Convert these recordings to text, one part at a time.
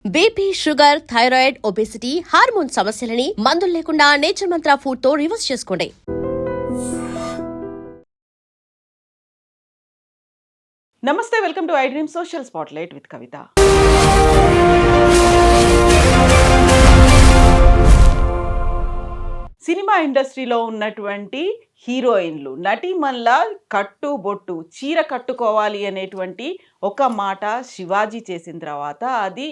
BP, sugar, thyroid, obesity, hormone సమస్యలని మందులు లేకుండా నేచర్ మంత్ర ఫుడ్ తో రివర్స్ చేసుకోండి. నమస్తే, welcome to I dream social spotlight with Kavitha. Cinema ఇండస్ట్రీలో ఉన్నటువంటి హీరోయిన్లు, నటీమణుల కట్టుబొట్టు, చీర కట్టుకోవాలి అనేటువంటి ఒక మాట శివాజీ చేసిన తర్వాత అది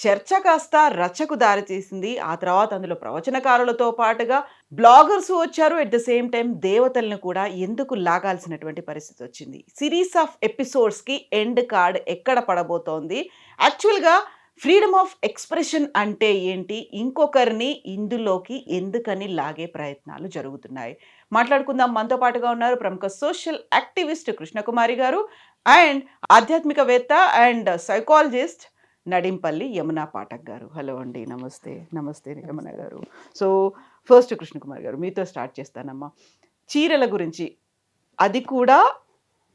చర్చ కాస్త రచ్చకు దారితీసింది. ఆ తర్వాత అందులో ప్రవచనకారులతో పాటుగా బ్లాగర్స్ వచ్చారు. ఎట్ ద సేమ్ టైం దేవతలను కూడా ఎందుకు లాగాల్సినటువంటి పరిస్థితి వచ్చింది. సిరీస్ ఆఫ్ ఎపిసోడ్స్కి ఎండ్ కార్డ్ ఎక్కడ పడబోతోంది? యాక్చువల్గా ఫ్రీడమ్ ఆఫ్ ఎక్స్ప్రెషన్ అంటే ఏంటి? ఇంకొకరిని ఇందులోకి ఎందుకని లాగే ప్రయత్నాలు జరుగుతున్నాయి? మాట్లాడుకుందాం. మనతో పాటుగా ఉన్నారు ప్రముఖ సోషల్ యాక్టివిస్ట్ కృష్ణకుమారి గారు అండ్ ఆధ్యాత్మికవేత్త అండ్ సైకాలజిస్ట్ నడింపల్లి యమునా పాఠక్ గారు. హలో అండి, నమస్తే. నమస్తే యమున గారు. సో ఫస్ట్ కృష్ణకుమారి గారు, మీతో స్టార్ట్ చేస్తానమ్మా. చీరల గురించి, అది కూడా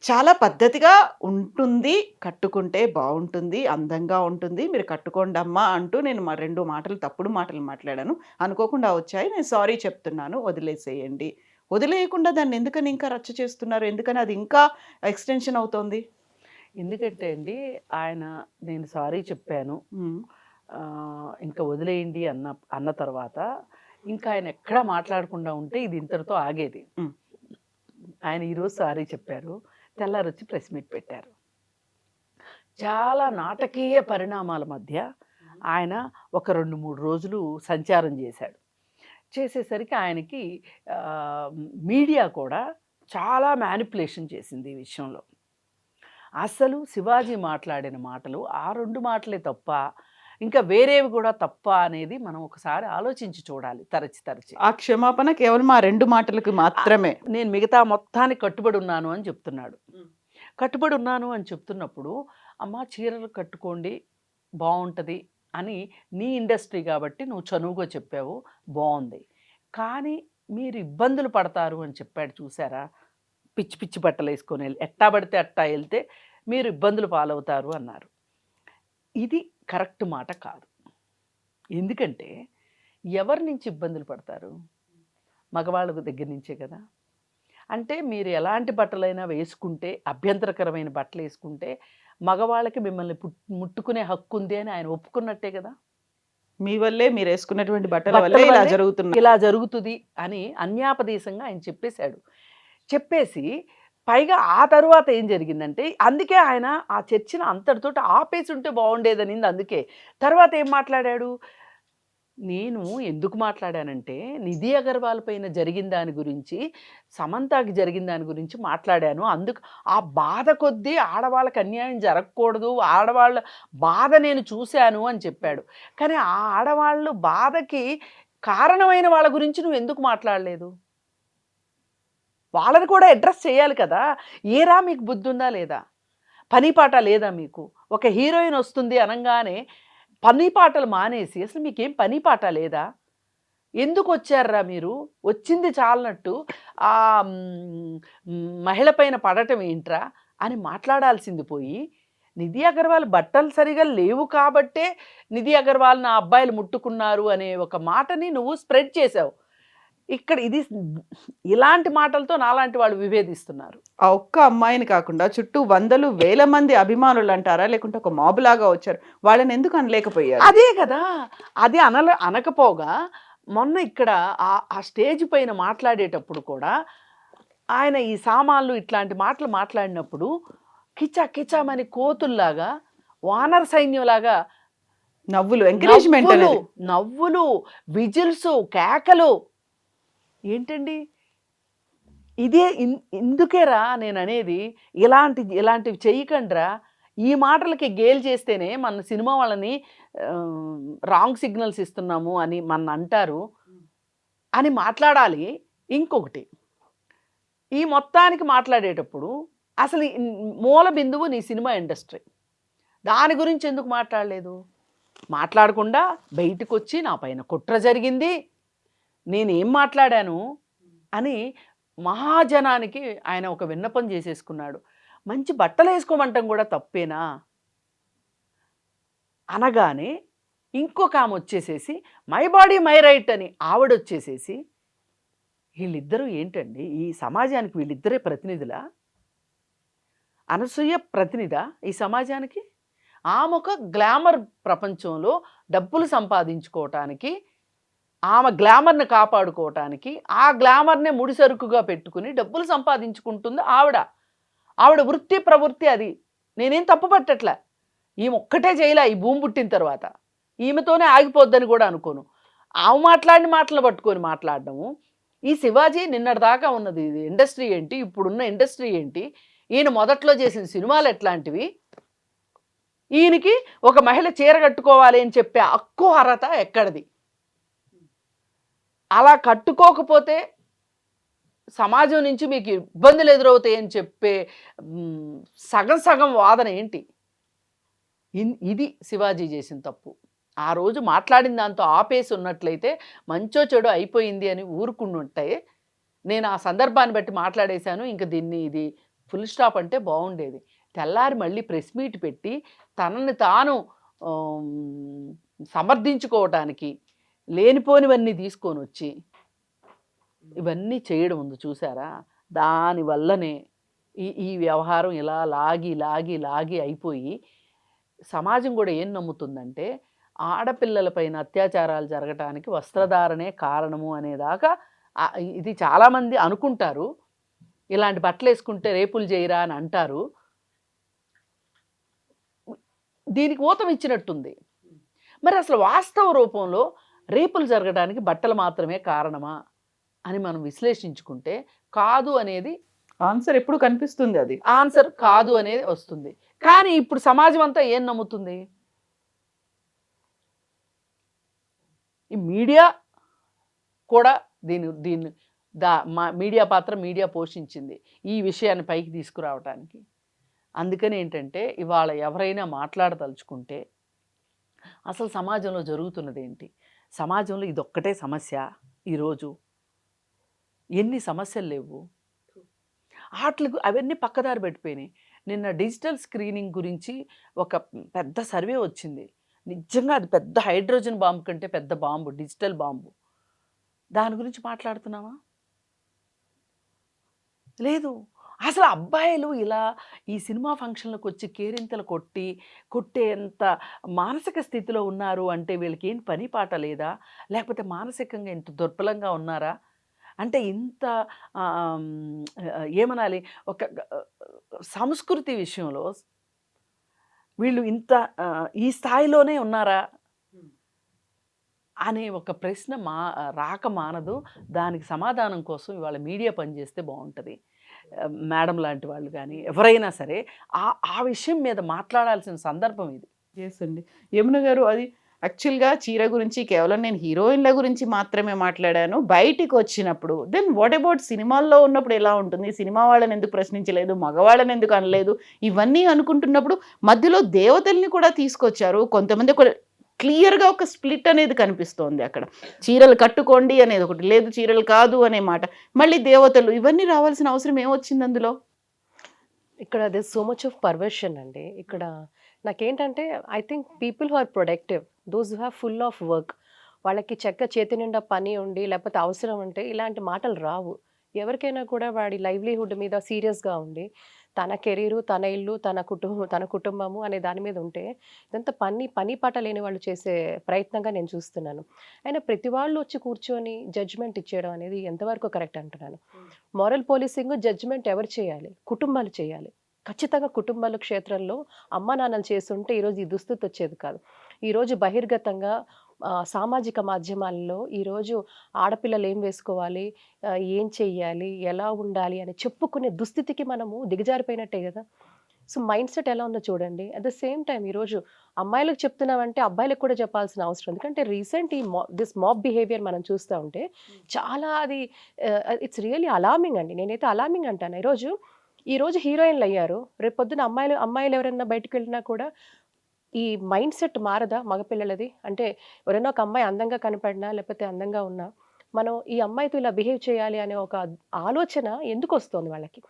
చాలా పద్ధతిగా ఉంటుంది, కట్టుకుంటే బాగుంటుంది, అందంగా ఉంటుంది, మీరు కట్టుకోండి అమ్మా అంటూ నేను రెండు మాటలు తప్పుడు మాటలు మాట్లాడాను, అనుకోకుండా వచ్చాయి, నేను సారీ చెప్తున్నాను, వదిలేసేయండి. వదిలేయకుండా దాన్ని ఎందుకని ఇంకా రచ్చ చేస్తున్నారు? ఎందుకని అది ఇంకా ఎక్స్టెన్షన్ అవుతోంది? ఎందుకంటే అండి, నేను సారీ చెప్పాను, ఇంకా వదిలేయండి అన్న తర్వాత ఇంకా ఆయన ఎక్కడా మాట్లాడకుండా ఉంటే ఇది ఇంతటితో ఆగేది. ఆయన ఈరోజు సారీ చెప్పారు, తెల్లారి వచ్చి ప్రెస్ మీట్ పెట్టారు. చాలా నాటకీయ పరిణామాల మధ్య ఆయన ఒక 2-3 రోజులు సంచారం చేశాడు. చేసేసరికి ఆయనకి మీడియా కూడా చాలా మ్యానిపులేషన్ చేసింది ఈ విషయంలో. అసలు శివాజీ మాట్లాడిన మాటలు ఆ 2 మాటలే తప్ప ఇంకా వేరేవి కూడా తప్ప అనేది మనం ఒకసారి ఆలోచించి చూడాలి తరచి. ఆ క్షమాపణ కేవలం ఆ 2 మాటలకు మాత్రమే. నేను మిగతా మొత్తానికి కట్టుబడి ఉన్నాను అని చెప్తున్నాడు. కట్టుబడి ఉన్నాను అని చెప్తున్నప్పుడు, అమ్మ చీరలు కట్టుకోండి బాగుంటుంది అని నీ ఇండస్ట్రీ కాబట్టి నువ్వు చనువుగా చెప్పావు, బాగుంది. కానీ మీరు ఇబ్బందులు పడతారు అని చెప్పాడు, చూసారా? పిచ్చి పిచ్చి బట్టలు వేసుకొని ఎట్టా పడితే అట్టా వెళ్తే మీరు ఇబ్బందులు పాలవుతారు అన్నారు. ఇది కరెక్ట్ మాట కాదు. ఎందుకంటే ఎవరి నుంచి ఇబ్బందులు పడతారు? మగవాళ్ళ దగ్గర నుంచే కదా. అంటే మీరు ఎలాంటి బట్టలైనా వేసుకుంటే, అభ్యంతరకరమైన బట్టలు వేసుకుంటే మగవాళ్ళకి మిమ్మల్ని ముట్టుకునే హక్కు ఉంది అని ఆయన ఒప్పుకున్నట్టే కదా. మీ వల్లే, మీరు వేసుకున్నటువంటి బట్టల వల్లే ఇలా జరుగుతుంది అని అన్యాపదేశంగా ఆయన చెప్పేశాడు. చెప్పేసి పైగా ఆ తరువాత ఏం జరిగిందంటే, అందుకే ఆయన ఆ చర్చను అంతటితోటి ఆపేసి ఉంటే బాగుండేదనింది. అందుకే తర్వాత ఏం మాట్లాడాడు? నేను ఎందుకు మాట్లాడానంటే, నిధి అగర్వాల్ పైన జరిగిన దాని గురించి, సమంతకి జరిగిన దాని గురించి మాట్లాడాను. అందుకు ఆ బాధ కొద్దీ ఆడవాళ్ళకి అన్యాయం జరగకూడదు, ఆడవాళ్ళ బాధ నేను చూశాను అని చెప్పాడు. కానీ ఆ ఆడవాళ్ళు బాధకి కారణమైన వాళ్ళ గురించి నువ్వు ఎందుకు మాట్లాడలేదు? వాళ్ళని కూడా అడ్రస్ చేయాలి కదా. ఏరా మీకు బుద్ధి ఉందా లేదా? పనిపాట లేదా మీకు? ఒక హీరోయిన్ వస్తుంది అనగానే పనిపాటలు మానేసి అసలు మీకేం పనిపాట లేదా? ఎందుకు వచ్చారా మీరు? వచ్చింది చాలనట్టు ఆ మహిళ పైన పడటం ఏంట్రా అని మాట్లాడాల్సింది పోయి, నిధి అగర్వాల్ బట్టలు సరిగా లేవు కాబట్టే నిధి అగర్వాల్ నా అబ్బాయిలు ముట్టుకున్నారు అనే ఒక మాటని నువ్వు స్ప్రెడ్ చేసావు. ఇక్కడ ఇది ఇలాంటి మాటలతో నాలాంటి వాళ్ళు విభేదిస్తున్నారు. ఆ ఒక్క అమ్మాయిని కాకుండా చుట్టూ 100,000 మంది అభిమానులు అంటారా, లేకుంటే ఒక మాబ్ లాగా వచ్చారు, వాళ్ళని ఎందుకు అనలేకపోయారు? అదే కదా. అది అనకపోగా మొన్న ఇక్కడ ఆ స్టేజ్ పైన మాట్లాడేటప్పుడు కూడా ఆయన ఈ సామాన్లు ఇట్లాంటి మాటలు మాట్లాడినప్పుడు కిచా కిచామని కోతుల్లాగా, వానర్ సైన్యంలాగా నవ్వులు, ఎంకరేజ్మెంట్, నవ్వులు, విజిల్స్, కేకలు. ఏంటండి ఇదే? ఇందుకేరా నేను అనేది, ఇలాంటివి చెయ్యకండ్రా. ఈ మాటలకి గేల్ చేస్తేనే మన సినిమా వాళ్ళని రాంగ్ సిగ్నల్స్ ఇస్తున్నాము అని మన అంటారు అని మాట్లాడాలి. ఇంకొకటి, ఈ మొత్తానికి మాట్లాడేటప్పుడు అసలు మూల బిందువు నీ సినిమా ఇండస్ట్రీ, దాని గురించి ఎందుకు మాట్లాడలేదు? మాట్లాడకుండా బయటకు వచ్చి నా పైన కుట్ర జరిగింది, నేనేం మాట్లాడాను అని మహాజనానికి ఆయన ఒక విన్నపం చేసేసుకున్నాడు. మంచి బట్టలు వేసుకోమంటాం కూడా తప్పేనా? అనగానే ఇంకొక ఆమె వచ్చేసేసి మై బాడీ మై రైట్ అని ఆవిడొచ్చేసేసి, వీళ్ళిద్దరూ ఏంటండి ఈ సమాజానికి వీళ్ళిద్దరే ప్రతినిధులా? అనసూయ ప్రతినిధా ఈ సమాజానికి? ఆమె ఒక గ్లామర్ ప్రపంచంలో డబ్బులు సంపాదించుకోవటానికి, ఆమె గ్లామర్ని కాపాడుకోవటానికి, ఆ గ్లామర్నే ముడిసరుకుగా పెట్టుకుని డబ్బులు సంపాదించుకుంటుంది ఆవిడ. ఆవిడ వృత్తి ప్రవృత్తి అది. నేనేం తప్పు పట్టట్లే. ఈమె ఒక్కటే చేయలే ఈ భూమి పుట్టిన తర్వాత. ఈమెతోనే ఆగిపోద్దని కూడా అనుకోను. ఆమె మాట్లాడిన మాటలు పట్టుకొని మాట్లాడడము. ఈ శివాజీ నిన్నటిదాకా ఉన్నది ఇది ఇండస్ట్రీ ఏంటి, ఇప్పుడున్న ఇండస్ట్రీ ఏంటి, ఈయన మొదట్లో చేసిన సినిమాలు ఎట్లాంటివి, ఈయనకి ఒక మహిళ చీర కట్టుకోవాలి అని చెప్పే హక్కు అర్హత ఎక్కడిది? అలా కట్టుకోకపోతే సమాజం నుంచి మీకు ఇబ్బందులు ఎదురవుతాయి అని చెప్పే సగం సగం వాదన ఏంటి? ఇది శివాజీ చేసిన తప్పు. ఆ రోజు మాట్లాడిన దాంతో ఆపేసి ఉన్నట్లయితే మంచో చెడు అయిపోయింది అని ఊరుకుంటుంటే, నేను ఆ సందర్భాన్ని బట్టి మాట్లాడేశాను, ఇంక దీన్ని ఇది ఫుల్ స్టాప్ అంటే బాగుండేది. తెల్లారి మళ్ళీ ప్రెస్ మీట్ పెట్టి తనని తాను సమర్థించుకోవటానికి లేనిపోనివన్నీ తీసుకొని వచ్చి ఇవన్నీ చేయడం ఉంది చూసారా? దానివల్లనే ఈ వ్యవహారం ఇలా లాగి లాగి లాగి అయిపోయి సమాజం కూడా ఏం నమ్ముతుందంటే ఆడపిల్లలపైన అత్యాచారాలు జరగటానికి వస్త్రధారణే కారణము అనేదాకా ఇది చాలామంది అనుకుంటారు. ఇలాంటి బట్టలు వేసుకుంటే రేపులు చేయరా అని అంటారు. దీనికి ఊతం ఇచ్చినట్టుంది. మరి అసలు వాస్తవ రూపంలో రేపులు జరగడానికి బట్టలు మాత్రమే కారణమా అని మనం విశ్లేషించుకుంటే కాదు అనేది ఆన్సర్ ఎప్పుడు కనిపిస్తుంది. అది ఆన్సర్ కాదు అనేది వస్తుంది. కానీ ఇప్పుడు సమాజం అంతా ఏం నమ్ముతుంది? ఈ మీడియా కూడా దీన్ని మీడియా పాత్ర మీడియా పోషించింది ఈ విషయాన్ని పైకి తీసుకురావడానికి. అందుకని ఏంటంటే ఇవాళ ఎవరైనా మాట్లాడదలుచుకుంటే అసలు సమాజంలో జరుగుతున్నది ఏంటి, సమాజంలో ఇదొక్కటే సమస్య, ఈరోజు ఎన్ని సమస్యలు లేవు, వాటికి అవన్నీ పక్కదారి పెట్టిపోయినాయి. నిన్న డిజిటల్ స్క్రీనింగ్ గురించి ఒక పెద్ద సర్వే వచ్చింది. నిజంగా అది పెద్ద హైడ్రోజన్ బాంబు కంటే పెద్ద బాంబు, డిజిటల్ బాంబు. దాని గురించి మాట్లాడుతున్నావా? లేదు. అసలు అబ్బాయిలు ఇలా ఈ సినిమా ఫంక్షన్లకు వచ్చి కేరింతలు కొట్టేంత మానసిక స్థితిలో ఉన్నారు అంటే వీళ్ళకి ఏం పని పాట లేదా, లేకపోతే మానసికంగా ఇంత దుర్బలంగా ఉన్నారా అంటే ఇంత ఏమనాలి, ఒక సంస్కృతి విషయంలో వీళ్ళు ఇంత ఈ స్థాయిలోనే ఉన్నారా అనే ఒక ప్రశ్న రాక మానదు. దానికి సమాధానం కోసం ఇవాళ మీడియా పనిచేస్తే బాగుంటుంది. మేడం లాంటి వాళ్ళు కానీ ఎవరైనా సరే ఆ విషయం మీద మాట్లాడాల్సిన సందర్భం ఇది. ఎస్ అండి. యమున గారు, అది యాక్చువల్గా చీర గురించి కేవలం నేను హీరోయిన్ల గురించి మాత్రమే మాట్లాడాను. బయటికి వచ్చినప్పుడు దెన్ వాట్ అబౌట్ సినిమాల్లో ఉన్నప్పుడు ఎలా ఉంటుంది? సినిమా వాళ్ళని ఎందుకు ప్రశ్నించలేదు, మగవాళ్ళని ఎందుకు అనలేదు, ఇవన్నీ అనుకుంటున్నప్పుడు మధ్యలో దేవతల్ని కూడా తీసుకొచ్చారు. కొంతమంది ఒక క్లియర్గా ఒక స్ప్లిట్ అనేది కనిపిస్తోంది అక్కడ. చీరలు కట్టుకోండి అనేది ఒకటి, లేదు చీరలు కాదు అనే మాట, మళ్ళీ దేవతలు, ఇవన్నీ రావాల్సిన అవసరం ఏమొచ్చింది అందులో? ఇక్కడ this so much of perversion అండి. ఇక్కడ నాకేంటంటే I think people who are productive, those who have full of work, వాళ్ళకి చేతి నిండా పని ఉండి లేకపోతే అవసరం ఉంటే ఇలాంటి మాటలు రావు. ఎవరికైనా కూడా వాడి లైవ్లీహుడ్ మీద సీరియస్గా ఉండి తన కెరీరు, తన ఇల్లు, తన కుటుంబము అనే దాని మీద ఉంటే ఇదంతా పని పాట లేని వాళ్ళు చేసే ప్రయత్నంగా నేను చూస్తున్నాను. అయినా ప్రతి వాళ్ళు వచ్చి కూర్చొని జడ్జ్మెంట్ ఇచ్చేయడం అనేది ఎంతవరకు కరెక్ట్ అంటున్నాను. మారల్ పోలీసింగ్, జడ్జ్మెంట్ ఎవరు చేయాలి? కుటుంబాలు చేయాలి. ఖచ్చితంగా కుటుంబాల క్షేత్రంలో అమ్మ నాన్నలు చేస్తుంటే ఈరోజు ఈ దుస్థితి వచ్చేది కాదు. ఈరోజు బహిర్గతంగా సామాజిక మాధ్యమాల్లో ఈరోజు ఆడపిల్లలు ఏం వేసుకోవాలి, ఏం చెయ్యాలి, ఎలా ఉండాలి అని చెప్పుకునే దుస్థితికి మనము దిగజారిపోయినట్టే కదా. సో మైండ్ సెట్ ఎలా ఉందో చూడండి. అట్ ద సేమ్ టైం ఈరోజు అమ్మాయిలకు చెప్తున్నామంటే అబ్బాయిలకు కూడా చెప్పాల్సిన అవసరం. ఎందుకంటే రీసెంట్ దిస్ మాబ్ బిహేవియర్ మనం చూస్తూ ఉంటే చాలా అది ఇట్స్ రియల్లీ అలార్మింగ్ అండి. నేనైతే అలార్మింగ్ అంటాను. ఈరోజు హీరోయిన్లు అయ్యారు, రేపు పొద్దున అమ్మాయిలు ఎవరైనా బయటకు వెళ్ళినా కూడా ఈ మైండ్ సెట్ మారదా మగపిల్లలది? అంటే ఎవరైనా ఒక అమ్మాయి అందంగా కనపడినా లేకపోతే అందంగా ఉన్నా మనం ఈ అమ్మాయితో ఇలా బిహేవ్ చేయాలి అనే ఒక ఆలోచన ఎందుకు వస్తుంది వాళ్ళకి?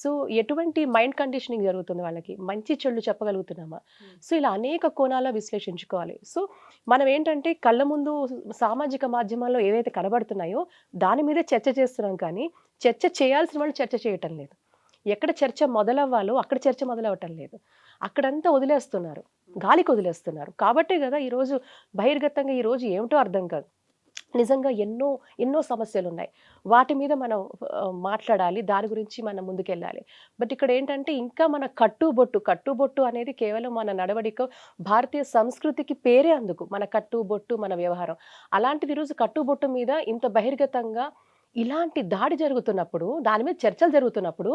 సో ఎటువంటి మైండ్ కండిషనింగ్ జరుగుతుంది వాళ్ళకి, మంచి చెడు చెప్పగలుగుతున్నామా? సో ఇలా అనేక కోణాల్లో విశ్లేషించుకోవాలి. సో మనం ఏంటంటే కళ్ళ ముందు సామాజిక మాధ్యమాల్లో ఏవైతే కనబడుతున్నాయో దాని మీదే చర్చ చేస్తున్నాం, కానీ చర్చ చేయాల్సిన వాళ్ళు చర్చ చేయటం లేదు. ఎక్కడ చర్చ మొదలవ్వాలో అక్కడ చర్చ మొదలవ్వటం లేదు. అక్కడంతా వదిలేస్తున్నారు, గాలికి వదిలేస్తున్నారు. కాబట్టే కదా ఈరోజు బహిర్గతంగా ఈరోజు ఏమిటో అర్థం కాదు. నిజంగా ఎన్నో ఎన్నో సమస్యలు ఉన్నాయి, వాటి మీద మనం మాట్లాడాలి, దాని గురించి మనం ముందుకెళ్ళాలి. బట్ ఇక్కడ ఏంటంటే ఇంకా మన కట్టుబొట్టు అనేది కేవలం మన నడవడిక, భారతీయ సంస్కృతికి పేరే అందుకు, మన కట్టుబొట్టు, మన వ్యవహారం. అలాంటిది ఈరోజు కట్టుబొట్టు మీద ఇంత బహిర్గతంగా ఇలాంటి దాడి జరుగుతున్నప్పుడు, దాని మీద చర్చలు జరుగుతున్నప్పుడు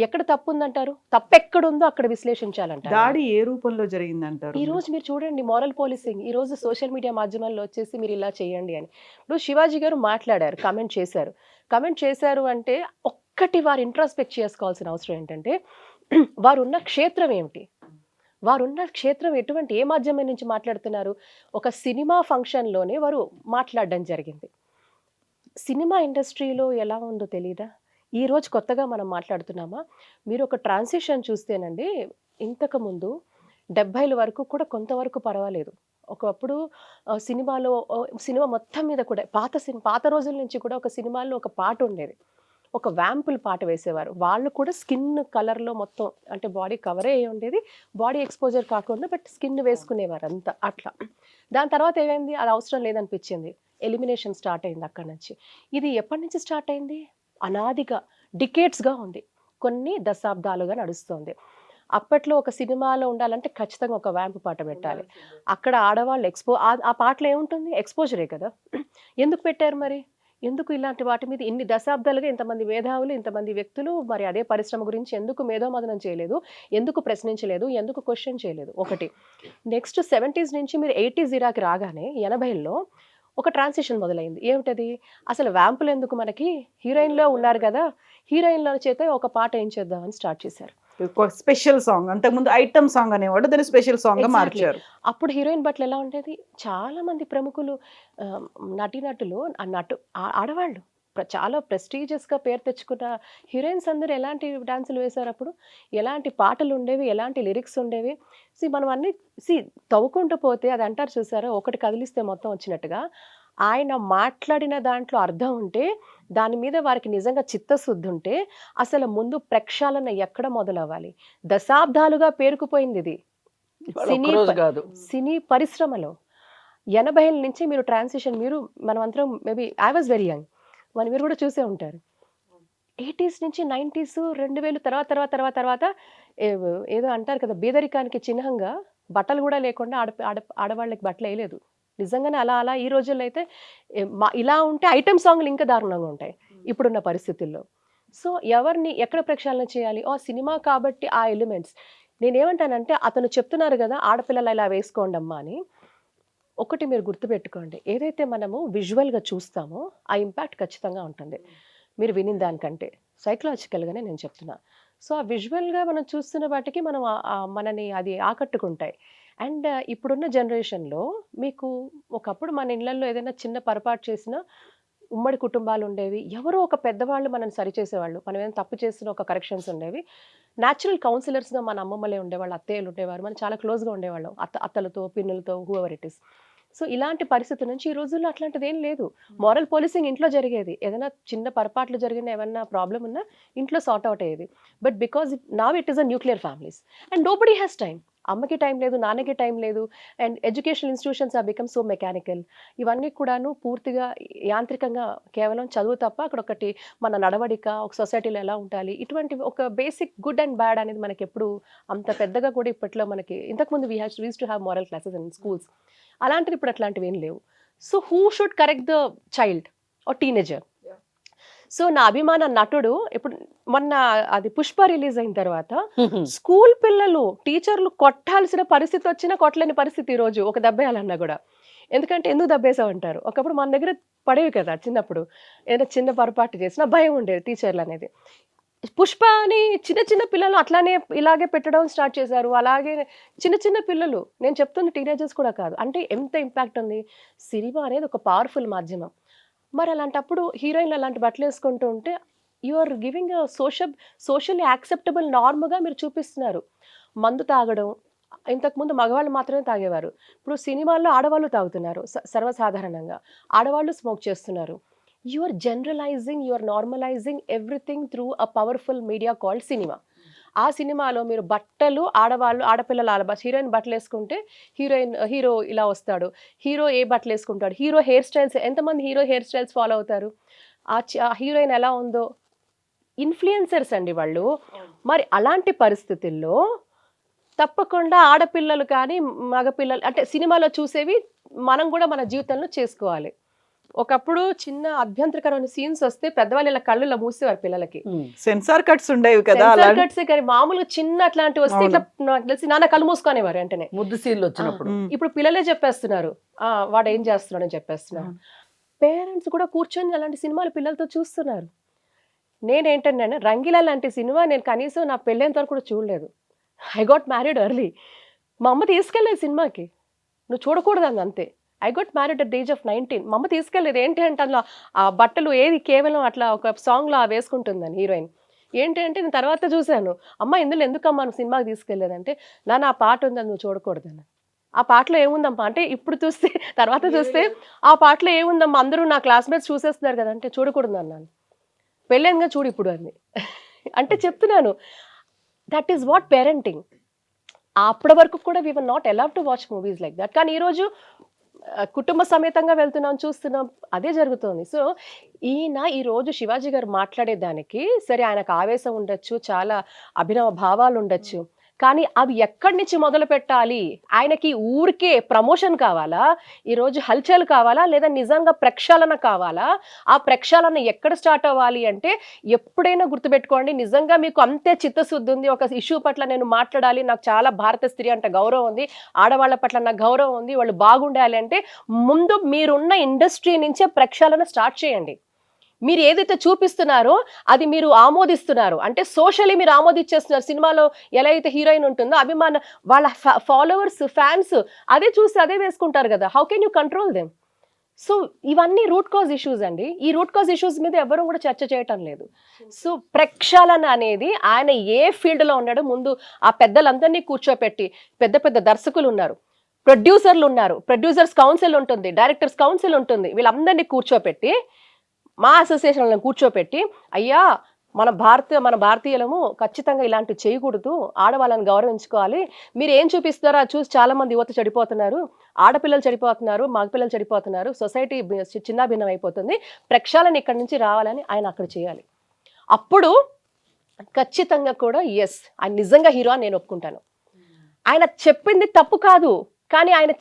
ఎక్కడ తప్పు ఉందంటారు? తప్పెక్కడుందో అక్కడ విశ్లేషించాలంటారు. దాడి ఏ రూపంలో జరిగిందంటారు? ఈ రోజు మీరు చూడండి, మారల్ పోలీసింగ్ ఈ రోజు సోషల్ మీడియా మాధ్యమాల్లో వచ్చేసి మీరు ఇలా చేయండి అని. ఇప్పుడు శివాజీ గారు మాట్లాడారు, కమెంట్ చేశారు అంటే ఒక్కటి వారు ఇంట్రాస్పెక్ట్ చేసుకోవాల్సిన అవసరం ఏంటంటే వారున్న క్షేత్రం ఏమిటి, వారున్న క్షేత్రం ఎటువంటి, ఏ మాధ్యమం నుంచి మాట్లాడుతున్నారు? ఒక సినిమా ఫంక్షన్లోనే వారు మాట్లాడడం జరిగింది. సినిమా ఇండస్ట్రీలో ఎలా ఉందో తెలీదా? ఈరోజు కొత్తగా మనం మాట్లాడుతున్నామా? మీరు ఒక ట్రాన్సిషన్ చూస్తేనండి, ఇంతకుముందు 70ల వరకు కూడా కొంతవరకు పర్వాలేదు. ఒకప్పుడు సినిమా మొత్తం మీద కూడా పాత రోజుల నుంచి కూడా ఒక సినిమాల్లో ఒక పాట ఉండేది, ఒక వ్యాంపుల్ పాట వేసేవారు. వాళ్ళు కూడా స్కిన్ కలర్లో మొత్తం, అంటే బాడీ కవరే అయ్యి ఉండేది, బాడీ ఎక్స్పోజర్ కాకుండా బట్ స్కిన్ వేసుకునేవారు అంతా అట్లా. దాని తర్వాత ఏమైంది, అది అవసరం లేదనిపించింది, ఎలిమినేషన్ స్టార్ట్ అయింది అక్కడి నుంచి. ఇది ఎప్పటి నుంచి స్టార్ట్ అయింది? అనాదిగా, డికేట్స్గా ఉంది, కొన్ని దశాబ్దాలుగా నడుస్తుంది. అప్పట్లో ఒక సినిమాలో ఉండాలంటే ఖచ్చితంగా ఒక వ్యాంపు పాట పెట్టాలి. అక్కడ ఆడవాళ్ళు ఆ పాటలో ఏముంటుంది? ఎక్స్పోజరే కదా. ఎందుకు పెట్టారు మరి? ఎందుకు ఇలాంటి వాటి మీద ఇన్ని దశాబ్దాలుగా ఇంతమంది మేధావులు, ఇంతమంది వ్యక్తులు మరి అదే పరిశ్రమ గురించి ఎందుకు మేధోమథనం చేయలేదు, ఎందుకు ప్రశ్నించలేదు, ఎందుకు క్వశ్చన్ చేయలేదు? ఒకటి. నెక్స్ట్ 70s నుంచి మీరు 80s ఇరాకి రాగానే 80ల్లో ఒక ట్రాన్సిషన్ మొదలైంది. ఏమిటది? అసలు వ్యాంపులు ఎందుకు మనకి, హీరోయిన్లో ఉన్నారు కదా, హీరోయిన్ల చేత ఒక పాట ఏం చేద్దామని స్టార్ట్ చేశారు. స్పెషల్ సాంగ్, అంతకుముందు ఐటమ్ సాంగ్ అనేవాడు, దాన్ని స్పెషల్ సాంగ్ గా మార్చారు. అప్పుడు హీరోయిన్ బట్టలు ఎలా ఉండేది? చాలా మంది ప్రముఖులు, నటీనటులు, ఆడవాళ్ళు చాలా ప్రెస్టీజియస్గా పేరు తెచ్చుకున్న హీరోయిన్స్ అందరూ ఎలాంటి డాన్సులు వేశారు అప్పుడు? ఎలాంటి పాటలు ఉండేవి, ఎలాంటి లిరిక్స్ ఉండేవి? మనం అన్ని తవ్వుకుంటూ పోతే అది అంటారు చూసారా, ఒకటి కదిలిస్తే మొత్తం వచ్చినట్టుగా. ఆయన మాట్లాడిన దాంట్లో అర్థం ఉంటే, దాని మీద వారికి నిజంగా చిత్తశుద్ధి ఉంటే అసలు ముందు ప్రక్షాళన ఎక్కడ మొదలవ్వాలి? దశాబ్దాలుగా పేరుకుపోయింది ఇది సినీ పరిశ్రమలో. 80ల నుంచి మీరు ట్రాన్సిషన్, మనం అందరం maybe I was very young, మీరు కూడా చూసే ఉంటారు. 80s నుంచి 90s, 2000 తర్వాత ఏదో అంటారు కదా, బీదరికానికి చిహ్నంగా బట్టలు కూడా లేకుండా ఆడవాళ్ళకి బట్టలు వేయలేదు. నిజంగానే అలా ఈ రోజుల్లో అయితే ఇలా ఉంటే ఐటమ్ సాంగ్లు ఇంకా దారుణంగా ఉంటాయి ఇప్పుడున్న పరిస్థితుల్లో. సో ఎవరిని ఎక్కడ ప్రక్షాళన చేయాలి? సినిమా కాబట్టి ఆ ఎలిమెంట్స్. నేనేమంటానంటే, అతను చెప్తున్నారు కదా ఆడపిల్లలు ఇలా వేసుకోండి అమ్మా అని. ఒకటి మీరు గుర్తుపెట్టుకోండి, ఏదైతే మనము విజువల్గా చూస్తామో ఆ ఇంపాక్ట్ ఖచ్చితంగా ఉంటుంది, మీరు వినిన దానికంటే సైకలాజికల్గానే నేను చెప్తున్నా. సో ఆ విజువల్గా మనం చూస్తున్న వాటికి మనని అది ఆకట్టుకుంటాయి. అండ్ ఇప్పుడున్న జనరేషన్లో మీకు, ఒకప్పుడు మన ఇళ్లలో ఏదైనా చిన్న పొరపాటు చేసినా ఉమ్మడి కుటుంబాలు ఉండేవి, ఎవరో ఒక పెద్దవాళ్ళు మనల్ని సరిచేసేవాళ్ళు, మనం ఏదైనా తప్పు చేసిన ఒక కరెక్షన్స్ ఉండేవి. న్యాచురల్ కౌన్సిలర్స్గా మన అమ్మమ్మలే ఉండేవాళ్ళు, అత్తయ్యలు ఉండేవారు, మనం చాలా క్లోజ్గా ఉండేవాళ్ళం, అత్తలతో, పిన్నులతో, హూఎవర్ ఇట్ ఇస్. సో ఇలాంటి పరిస్థితి నుంచి ఈ రోజుల్లో అట్లాంటిది ఏం లేదు. మారల్ పోలీసింగ్ ఇంట్లో జరిగేది, ఏదైనా చిన్న పొరపాట్లు జరిగిన, ఏమన్నా ప్రాబ్లం ఉన్నా ఇంట్లో సార్ట్ అవుట్ అయ్యేది. But because now it is a nuclear families and nobody has time. అమ్మకి టైం లేదు, నాన్నకి టైం లేదు, and educational institutions are become so mechanical. ఇవన్నీ కూడాను పూర్తిగా యాంత్రికంగా, కేవలం చదువు తప్ప అక్కడ ఒకటి మన నడవడిక, ఒక సొసైటీలో ఎలా ఉండాలి, ఇటువంటి ఒక బేసిక్ గుడ్ అండ్ బ్యాడ్ అనేది మనకి ఎప్పుడు అంత పెద్దగా కూడా ఇప్పట్లో మనకి, ఇంతకుముందు we use to have moral classes in schools, అలాంటిది ఇప్పుడు అట్లాంటివి ఏం లేవు. So who should correct the child or teenager? So నా అభిమాన నటుడు, ఇప్పుడు మొన్న అది పుష్ప రిలీజ్ అయిన తర్వాత స్కూల్ పిల్లలు టీచర్లు కొట్టాల్సిన పరిస్థితి వచ్చినా కొట్టలేని పరిస్థితి ఈరోజు, ఒక దెబ్బేయాలన్నా కూడా. ఎందుకంటే ఎందుకు దెబ్బేసావు అంటారు. ఒకప్పుడు మన దగ్గర పడేవి కదా చిన్నప్పుడు, ఏదైనా చిన్న పొరపాటు చేసినా భయం ఉండేది టీచర్లు అనేది. పుష్ప అని చిన్న పిల్లలు అట్లానే ఇలాగే పెట్టడం స్టార్ట్ చేశారు. అలాగే చిన్న పిల్లలు, నేను చెప్తుంది టీనేజర్స్ కూడా కాదు. అంటే ఎంత ఇంపాక్ట్ ఉంది. సినిమా అనేది ఒక పవర్ఫుల్ మాధ్యమం. మరి అలాంటప్పుడు హీరోయిన్లు అలాంటి బట్టలు వేసుకుంటూ ఉంటే you are giving socially acceptable నార్మ్గా మీరు చూపిస్తున్నారు. మందు తాగడం ఇంతకుముందు మగవాళ్ళు మాత్రమే తాగేవారు, ఇప్పుడు సినిమాల్లో ఆడవాళ్ళు తాగుతున్నారు సర్వసాధారణంగా, ఆడవాళ్ళు స్మోక్ చేస్తున్నారు. You are generalizing, you are normalizing everything through a powerful media called cinema. ఆ సినిమాలో మీరు బట్టలు ఆడపిల్లలు హీరోయిన్ బట్టలు వేసుకుంటే హీరో ఇలా వస్తాడు, హీరో ఏ బట్టలు వేసుకుంటాడు, హీరో హెయిర్ స్టైల్స్, ఎంతమంది హీరో హెయిర్ స్టైల్స్ ఫాలో అవుతారు, ఆ హీరోయిన్ ఎలా ఉందో, ఇన్ఫ్లుయెన్సర్స్ అండి వాళ్ళు. మరి అలాంటి పరిస్థితుల్లో తప్పకుండా ఆడపిల్లలు కానీ మగపిల్లలు అంటే సినిమాలో చూసేవి మనం కూడా మన జీవితంలో చేసుకోవాలి. ఒకప్పుడు చిన్న అభ్యంతరకరమైన సీన్స్ వస్తే పెద్దవాళ్ళు ఇలా కళ్ళు ఇలా మూసేవారు పిల్లలకి, సెన్సార్ కట్స్ ఉండేవి కదా, సెన్సార్ కట్సే కానీ మామూలుగా చిన్న అట్లాంటివి వస్తే ఇట్లా నాకు తెలిసి నాన్న కళ్ళు మూసుకునేవారు వెంటనే. ముద్దు సీన్లు వచ్చినప్పుడు ఇప్పుడు పిల్లలే చెప్పేస్తున్నారు వాడు ఏం చేస్తున్నాడు అని చెప్పేస్తున్నారు. పేరెంట్స్ కూడా కూర్చొని అలాంటి సినిమాలు పిల్లలతో చూస్తున్నారు. నేనేంటంటే రంగీలా లాంటి సినిమా నేను కనీసం నా పెళ్ళైనంత వరకు కూడా చూడలేదు. I got married early. మా అమ్మ తీసుకెళ్ళలేదు సినిమాకి, నువ్వు చూడకూడదు అంతే. I got married at the age of 19. మా అమ్మ తీసుకెళ్ళలేదు. ఏంటి అంటే అందులో ఆ బట్టలు ఏది కేవలం అట్లా ఒక సాంగ్లో వేసుకుంటుందని హీరోయిన్. ఏంటి అంటే నేను తర్వాత చూశాను, అమ్మ ఇందులో ఎందుకమ్మా నువ్వు సినిమాకి తీసుకెళ్ళలేదంటే, నాన్న ఆ పాట ఉందని నువ్వు చూడకూడదని. ఆ పాటలో ఏముందమ్మా అంటే ఇప్పుడు చూస్తే తర్వాత చూస్తే ఆ పాటలో ఏముందమ్మా అందరూ నా క్లాస్మేట్స్ చూసేస్తున్నారు కదా అంటే చూడకూడదు అన్నాను. పెళ్ళైనగా చూడు ఇప్పుడు అంది. అంటే చెప్తున్నాను, దట్ ఈస్ వాట్ పేరెంటింగ్. అప్పటి వరకు కూడా we were not allowed to watch movies like that. కానీ ఈరోజు కుటుంబ సమేతంగా వెళ్తున్నాం, చూస్తున్నాం, అదే జరుగుతుంది. సో ఈరోజు శివాజీ గారు మాట్లాడేదానికి సరే ఆయనకు ఆవేశం ఉండొచ్చు, చాలా అభినవ భావాలు ఉండొచ్చు, కానీ అవి ఎక్కడి నుంచి మొదలు పెట్టాలి? ఆయనకి ఊరికే ప్రమోషన్ కావాలా, ఈరోజు హల్చల్ కావాలా, లేదా నిజంగా ప్రక్షాళన కావాలా? ఆ ప్రక్షాళన ఎక్కడ స్టార్ట్ అవ్వాలి అంటే, ఎప్పుడైనా గుర్తుపెట్టుకోండి, నిజంగా మీకు అంతే చిత్తశుద్ధి ఉంది, ఒక ఇష్యూ పట్ల నేను మాట్లాడాలి, నాకు చాలా భారత స్త్రీ అంటే గౌరవం ఉంది, ఆడవాళ్ళ పట్ల నాకు గౌరవం ఉంది, వాళ్ళు బాగుండాలి అంటే ముందు మీరున్న ఇండస్ట్రీ నుంచే ప్రక్షాళన స్టార్ట్ చేయండి. మీరు ఏదైతే చూపిస్తున్నారో అది మీరు ఆమోదిస్తున్నారు అంటే సోషల్లీ మీరు ఆమోదించేస్తున్నారు. సినిమాలో ఎలా అయితే హీరోయిన్ ఉంటుందో అభిమాన వాళ్ళ ఫాలోవర్స్ ఫ్యాన్స్ అదే చూసి అదే వేసుకుంటారు కదా. How can you control them? So ఇవన్నీ రూట్ కాజ్ ఇష్యూస్ అండి. ఈ రూట్ కాజ్ ఇష్యూస్ మీద ఎవరు కూడా చర్చ చేయటం లేదు. సో ప్రక్షాళన అనేది ఆయన ఏ ఫీల్డ్లో ఉన్నాడో ముందు ఆ పెద్దలందరినీ కూర్చోపెట్టి, పెద్ద పెద్ద దర్శకులు ఉన్నారు, ప్రొడ్యూసర్లు ఉన్నారు, ప్రొడ్యూసర్స్ కౌన్సిల్ ఉంటుంది, డైరెక్టర్స్ కౌన్సిల్ ఉంటుంది, వీళ్ళందరినీ కూర్చోపెట్టి మా అసోసియేషన్లను కూర్చోపెట్టి, అయ్యా మన భారతీయులము ఖచ్చితంగా ఇలాంటివి చేయకూడదు, ఆడవాళ్ళని గౌరవించుకోవాలి, మీరు ఏం చూపిస్తారో అది చూసి చాలా మంది యువత చెడిపోతున్నారు, ఆడపిల్లలు చెడిపోతున్నారు, మగపిల్లలు చెడిపోతున్నారు, సొసైటీ చిన్నాభిన్నం అయిపోతుంది, ప్రక్షాళన ఇక్కడి నుంచి రావాలని ఆయన అక్కడ చేయాలి. అప్పుడు ఖచ్చితంగా కూడా ఆయన నిజంగా హీరో అని నేను ఒప్పుకుంటాను. ఆయన చెప్పింది తప్పు కాదు, కానీ ఆయన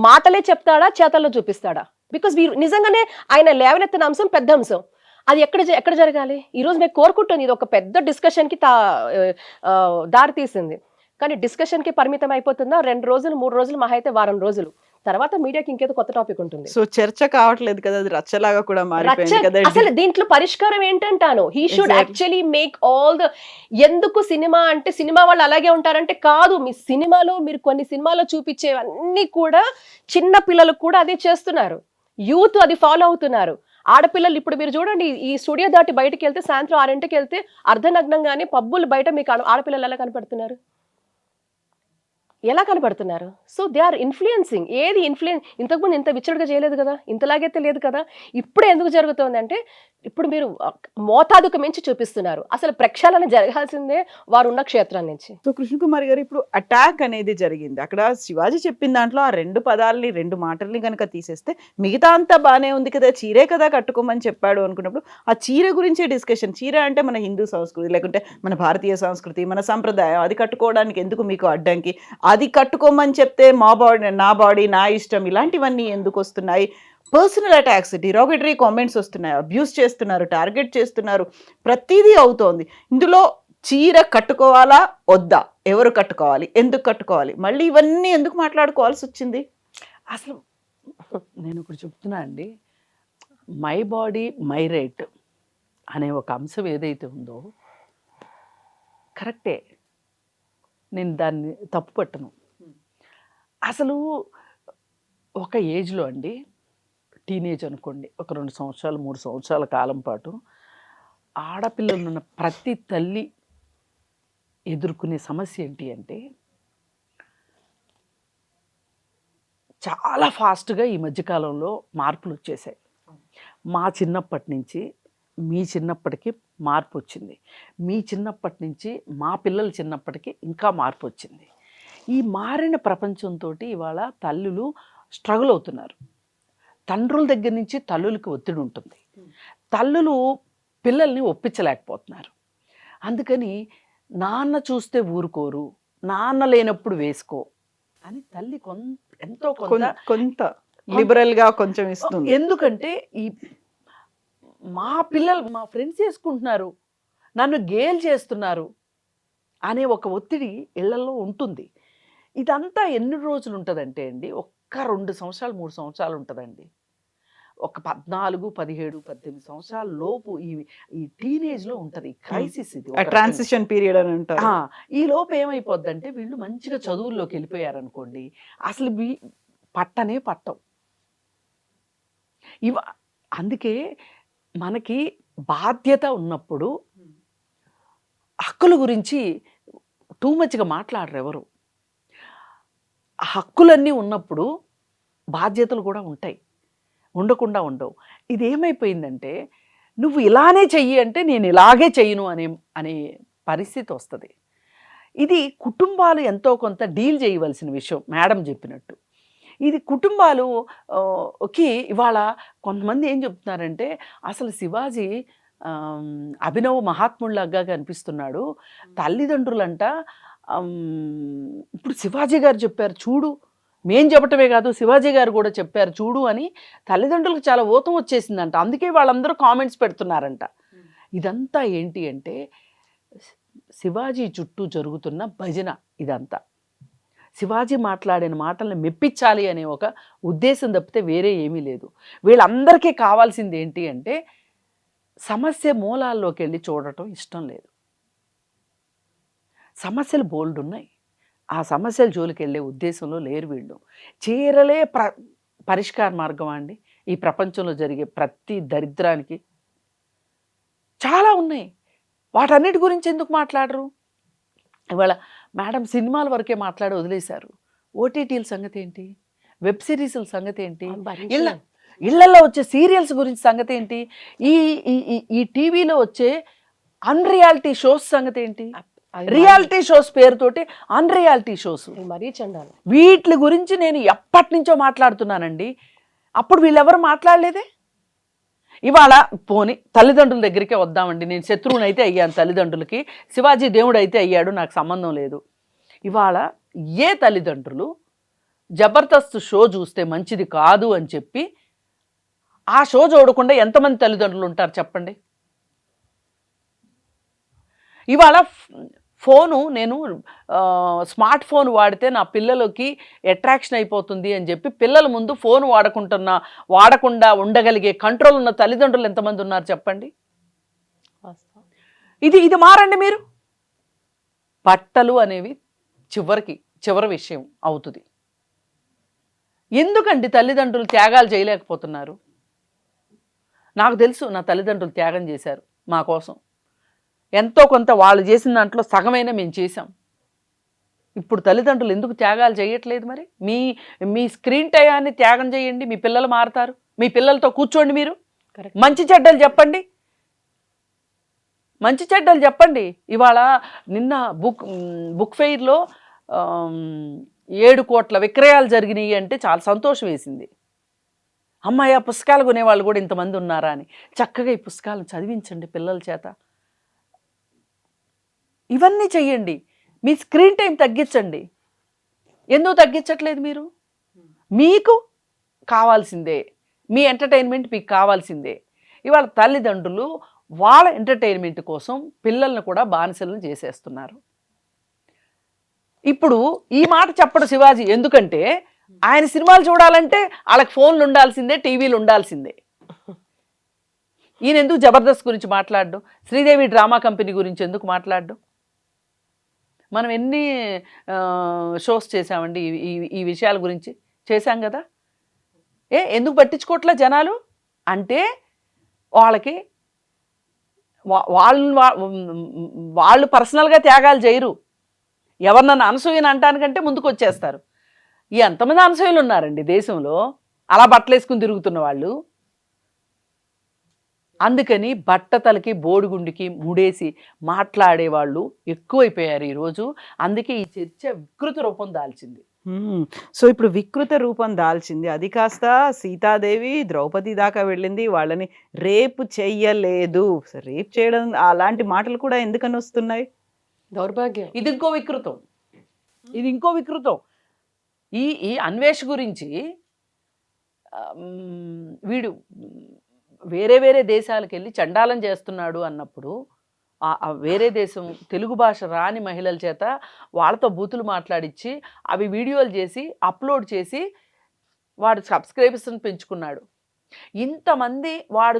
మాటలే చెప్తాడా, చేతల్లో చూపిస్తాడా? బికాస్ నిజంగానే ఆయన లేవనెత్తిన అంశం పెద్ద అంశం, అది ఎక్కడ జరగాలి? ఈరోజు మేము కోరుకుంటుంది, ఇది ఒక పెద్ద డిస్కషన్కి దారి తీసింది, కానీ డిస్కషన్కి పరిమితం అయిపోతుందా? 2 రోజులు 3 రోజులు మహా అయితే వారం రోజులు తర్వాత మీడియాకి ఇంకేదో కొత్త టాపిక్ ఉంటుంది. సో చర్చ కావట్లేదు కదా, అది రచ్చలాగా కూడా మారిపోయింది కదా. అసలు దీంట్లో పరిష్కారం ఏంటంటాను, he should actually make all the. ఎందుకు సినిమా అంటే సినిమా వాళ్ళు అలాగే ఉంటారంటే కాదు, మీ సినిమాలో మీరు కొన్ని సినిమాలో చూపించేవన్నీ కూడా చిన్న పిల్లలు కూడా అదే చేస్తున్నారు, యూత్ అది ఫాలో అవుతున్నారు. ఆడపిల్లలు ఇప్పుడు మీరు చూడండి, ఈ స్టూడియో దాటి బయటకు వెళ్తే సాయంత్రం 6ంటికి వెళ్తే అర్ధనగ్నంగానే పబ్బులు బయట మీకు ఆడపిల్లలు ఎలా కనపడుతున్నారు? So they are influencing. ఏది ఇంతకుముందు ఇంత విచ్చడుగా చేయలేదు కదా, ఇంతలాగైతే లేదు కదా. ఇప్పుడు ఎందుకు జరుగుతుంది అంటే ఇప్పుడు మీరు మోతాదుకు మించి చూపిస్తున్నారు. అసలు ప్రక్షాళన జరగాల్సిందే వారు ఉన్న క్షేత్రం నుంచి. సో కృష్ణకుమారి గారు, ఇప్పుడు అటాక్ అనేది జరిగింది, అక్కడ శివాజీ చెప్పిన దాంట్లో ఆ 2 మాటల్ని కనుక తీసేస్తే మిగతా అంతా బాగానే ఉంది కదా, చీరే కదా కట్టుకోమని చెప్పాడు అనుకున్నప్పుడు ఆ చీర గురించే డిస్కషన్. చీర అంటే మన హిందూ సంస్కృతి, లేకుంటే మన భారతీయ సంస్కృతి, మన సంప్రదాయం, అది కట్టుకోవడానికి ఎందుకు మీకు అడ్డంకి, అది కట్టుకోమని చెప్తే నా బాడీ నా ఇష్టం, ఇలాంటివన్నీ ఎందుకు వస్తున్నాయి? పర్సనల్ అటాక్స్, డిరాగేటరీ కామెంట్స్ వస్తున్నాయి, అబ్యూస్ చేస్తున్నారు, టార్గెట్ చేస్తున్నారు, ప్రతిదీ అవుతోంది. ఇందులో చీర కట్టుకోవాలా వద్దా, ఎవరు కట్టుకోవాలి, ఎందుకు కట్టుకోవాలి, మళ్ళీ ఇవన్నీ ఎందుకు మాట్లాడుకోవాల్సి వచ్చింది? అసలు నేను ఇప్పుడు చెప్తున్నా అండి, మై బాడీ మై రైట్ అనే ఒక అంశం ఏదైతే ఉందో కరెక్టే, నేను దాన్ని తప్పు పట్టను. అసలు ఒక ఏజ్లో అండి, టీనేజ్ అనుకోండి, ఒక 2 సంవత్సరాలు 3 సంవత్సరాల కాలం పాటు ఆడపిల్లలున్న ప్రతి తల్లి ఎదుర్కొనే సమస్య ఏంటి అంటే, చాలా ఫాస్ట్గా ఈ మధ్యకాలంలో మార్పులు వచ్చేసాయి. మా చిన్నప్పటి నుంచి మీ చిన్నప్పటికి మార్పు వచ్చింది, మీ చిన్నప్పటి నుంచి మా పిల్లల చిన్నప్పటికి ఇంకా మార్పు వచ్చింది. ఈ మారిన ప్రపంచంతో ఇవాళ తల్లులు స్ట్రగుల్ అవుతున్నారు. తండ్రుల దగ్గర నుంచి తల్లులకి ఒత్తిడి ఉంటుంది. తల్లులు పిల్లల్ని ఒప్పించలేకపోతున్నారు. అందుకని నాన్న చూస్తే ఊరుకోరు, నాన్న లేనప్పుడు వేసుకో అని తల్లి ఎంతో కొంత లిబరల్గా కొంచెం ఇస్తుంది. ఎందుకంటే ఈ మా పిల్లలు మా ఫ్రెండ్స్ చేసుకుంటున్నారు, నన్ను గేల్ చేస్తున్నారు అనే ఒక ఒత్తిడి ఇళ్లలో ఉంటుంది. ఇదంతా ఎన్ని రోజులు ఉంటుందంటే అండి, ఒక్క 2 సంవత్సరాలు 3 సంవత్సరాలు ఉంటుందండి. ఒక 14, 17, 18 సంవత్సరాల లోపు ఈ టీనేజ్లో ఉంటుంది క్రైసిస్. ఇది ట్రాన్సిషన్ పీరియడ్ అని ఉంటారు. ఈ లోపు ఏమైపోద్దంటే వీళ్ళు మంచిగా చదువుల్లోకి వెళ్ళిపోయారనుకోండి, అసలు పట్టనే పట్టం అందుకే మనకి బాధ్యత ఉన్నప్పుడు హక్కుల గురించి టూ మచ్గా మాట్లాడరు ఎవరు. హక్కులన్నీ ఉన్నప్పుడు బాధ్యతలు కూడా ఉంటాయి, ఉండకుండా ఉండవు. ఇది ఏమైపోయిందంటే, నువ్వు ఇలానే చెయ్యి అంటే నేను ఇలాగే చెయ్యను అనే పరిస్థితి వస్తుంది. ఇది కుటుంబాలు ఎంతో కొంత డీల్ చేయవలసిన విషయం. మేడం చెప్పినట్టు ఇది కుటుంబాలు ఇవాళ కొంతమంది ఏం చెప్తున్నారంటే, అసలు శివాజీ అభినవ మహాత్ముడిలాగా కనిపిస్తున్నాడు, తల్లిదండ్రులంట ఇప్పుడు శివాజీ గారు చెప్పారు చూడు, మేం చెప్పటమే కాదు శివాజీ గారు కూడా చెప్పారు చూడు అని తల్లిదండ్రులకు చాలా ఊతం వచ్చేసిందంట. అందుకే వాళ్ళందరూ కామెంట్స్ పెడుతున్నారంట. ఇదంతా ఏంటి అంటే శివాజీ చుట్టూ జరుగుతున్న భజన. ఇదంతా శివాజీ మాట్లాడిన మాటల్ని మెప్పించాలి అనే ఒక ఉద్దేశం తప్పితే వేరే ఏమీ లేదు. వీళ్ళందరికీ కావాల్సింది ఏంటి అంటే సమస్య మూలాల్లోకి వెళ్ళి చూడటం ఇష్టం లేదు. సమస్యలు బోల్డ్ ఉన్నాయి, ఆ సమస్యల జోలికి వెళ్ళే ఉద్దేశంలో లేరు వీళ్ళు. చీరలే పరిష్కార మార్గం అండి. ఈ ప్రపంచంలో జరిగే ప్రతి దరిద్రానికి చాలా ఉన్నాయి. వాటన్నిటి గురించి ఎందుకు మాట్లాడరు? ఇవాళ మేడం సినిమాల వరకే మాట్లాడి వదిలేశారు. ఓటీటీల సంగతి ఏంటి? వెబ్ సిరీస్ల సంగతి ఏంటి? ఇళ్లలో వచ్చే సీరియల్స్ గురించి సంగతి ఏంటి? ఈ టీవీలో వచ్చే అన్రియాలిటీ షోస్ సంగతి ఏంటి? రియాలిటీ షోస్ పేరుతోటి అన్రియాలిటీ షోస్, మరీ చండాలి. వీటి గురించి నేను ఎప్పటి నుంచో మాట్లాడుతున్నానండి. అప్పుడు వీళ్ళెవరు మాట్లాడలేదే. ఇవాళ పోని తల్లిదండ్రుల దగ్గరికే వద్దామండి. నేను శత్రువుని అయితే అయ్యాను తల్లిదండ్రులకి, శివాజీ దేవుడు అయితే అయ్యాడు, నాకు సంబంధం లేదు. ఇవాళ ఏ తల్లిదండ్రులు జబర్దస్త్ షో చూస్తే మంచిది కాదు అని చెప్పి ఆ షో చూడకుండా ఎంతమంది తల్లిదండ్రులు ఉంటారు చెప్పండి? ఇవాళ ఫోను నేను స్మార్ట్ ఫోన్ వాడితే నా పిల్లలకి అట్రాక్షన్ అయిపోతుంది అని చెప్పి పిల్లల ముందు ఫోన్ వాడకుండా ఉండగలిగే కంట్రోల్ ఉన్న తల్లిదండ్రులు ఎంతమంది ఉన్నారు చెప్పండి? ఇది మారండి మీరు. బట్టలు అనేవి చివరి విషయం అవుతుంది. ఎందుకండి తల్లిదండ్రులు త్యాగాలు చేయలేకపోతున్నారు? నాకు తెలుసు నా తల్లిదండ్రులు త్యాగం చేశారు మా కోసం. ఎంతో కొంత వాళ్ళు చేసిన దాంట్లో సగమైనా మేము చేసాం. ఇప్పుడు తల్లిదండ్రులు ఎందుకు త్యాగాలు చేయట్లేదు? మరి మీ స్క్రీన్ టైయాన్ని త్యాగం చేయండి, మీ పిల్లలు మారుతారు. మీ పిల్లలతో కూర్చోండి, మీరు మంచి చెడ్డలు చెప్పండి, మంచి చెడ్డలు చెప్పండి. ఇవాళ నిన్న బుక్ ఫెయిర్లో 7 కోట్ల విక్రయాలు జరిగినాయి అంటే చాలా సంతోషం వేసింది. అమ్మాయి పుస్తకాలు కొనేవాళ్ళు కూడా ఇంతమంది ఉన్నారా అని. చక్కగా ఈ పుస్తకాలను చదివించండి పిల్లల చేత. ఇవన్నీ చెయ్యండి. మీ స్క్రీన్ టైం తగ్గించండి. ఎందుకు తగ్గించట్లేదు మీరు? మీకు కావాల్సిందే, మీ ఎంటర్టైన్మెంట్ మీకు కావాల్సిందే. ఇవాళ తల్లిదండ్రులు వాళ్ళ ఎంటర్టైన్మెంట్ కోసం పిల్లల్ని కూడా బానిసలను చేసేస్తున్నారు. ఇప్పుడు ఈ మాట చెప్పడు శివాజీ. ఎందుకంటే ఆయన సినిమాలు చూడాలంటే వాళ్ళకి ఫోన్లు ఉండాల్సిందే, టీవీలు ఉండాల్సిందే. ఈయన ఎందుకు జబర్దస్త్ గురించి మాట్లాడు, శ్రీదేవి డ్రామా కంపెనీ గురించి ఎందుకు మాట్లాడు? మనం ఎన్ని షోస్ చేసామండి ఈ విషయాల గురించి? చేశాం కదా. ఎందుకు పట్టించుకోవట్లే జనాలు? అంటే వాళ్ళకి వాళ్ళు పర్సనల్గా త్యాగాలు చేయరు. ఎవరినన్నా అనసూయని అంటానికంటే ముందుకు వచ్చేస్తారు. ఎంతమంది అనసూయలు ఉన్నారండి దేశంలో అలా బట్టలేసుకుని తిరుగుతున్న వాళ్ళు. అందుకని బట్టతలకి బోడిగుండికి ముడేసి మాట్లాడేవాళ్ళు ఎక్కువైపోయారు ఈరోజు. అందుకే ఈ చర్చ వికృత రూపం దాల్చింది. సో ఇప్పుడు వికృత రూపం దాల్చింది. అది కాస్త సీతాదేవి ద్రౌపది దాకా వెళ్ళింది. వాళ్ళని రేపు చెయ్యలేదు. రేప్ చేయడం అలాంటి మాటలు కూడా ఎందుకని వస్తున్నాయి? దౌర్భాగ్యం. ఇది ఇంకో వికృతం. ఇది ఇంకో వికృతం. ఈ అన్వేష్ గురించి వీడు వేరే వేరే దేశాలకు వెళ్ళి చండాలం చేస్తున్నాడు అన్నప్పుడు వేరే దేశం తెలుగు భాష రాని మహిళల చేత వాళ్ళతో బూతులు మాట్లాడించి అవి వీడియోలు చేసి అప్లోడ్ చేసి వాడు సబ్స్క్రైబర్స్ని పెంచుకున్నాడు. ఇంతమంది వాడు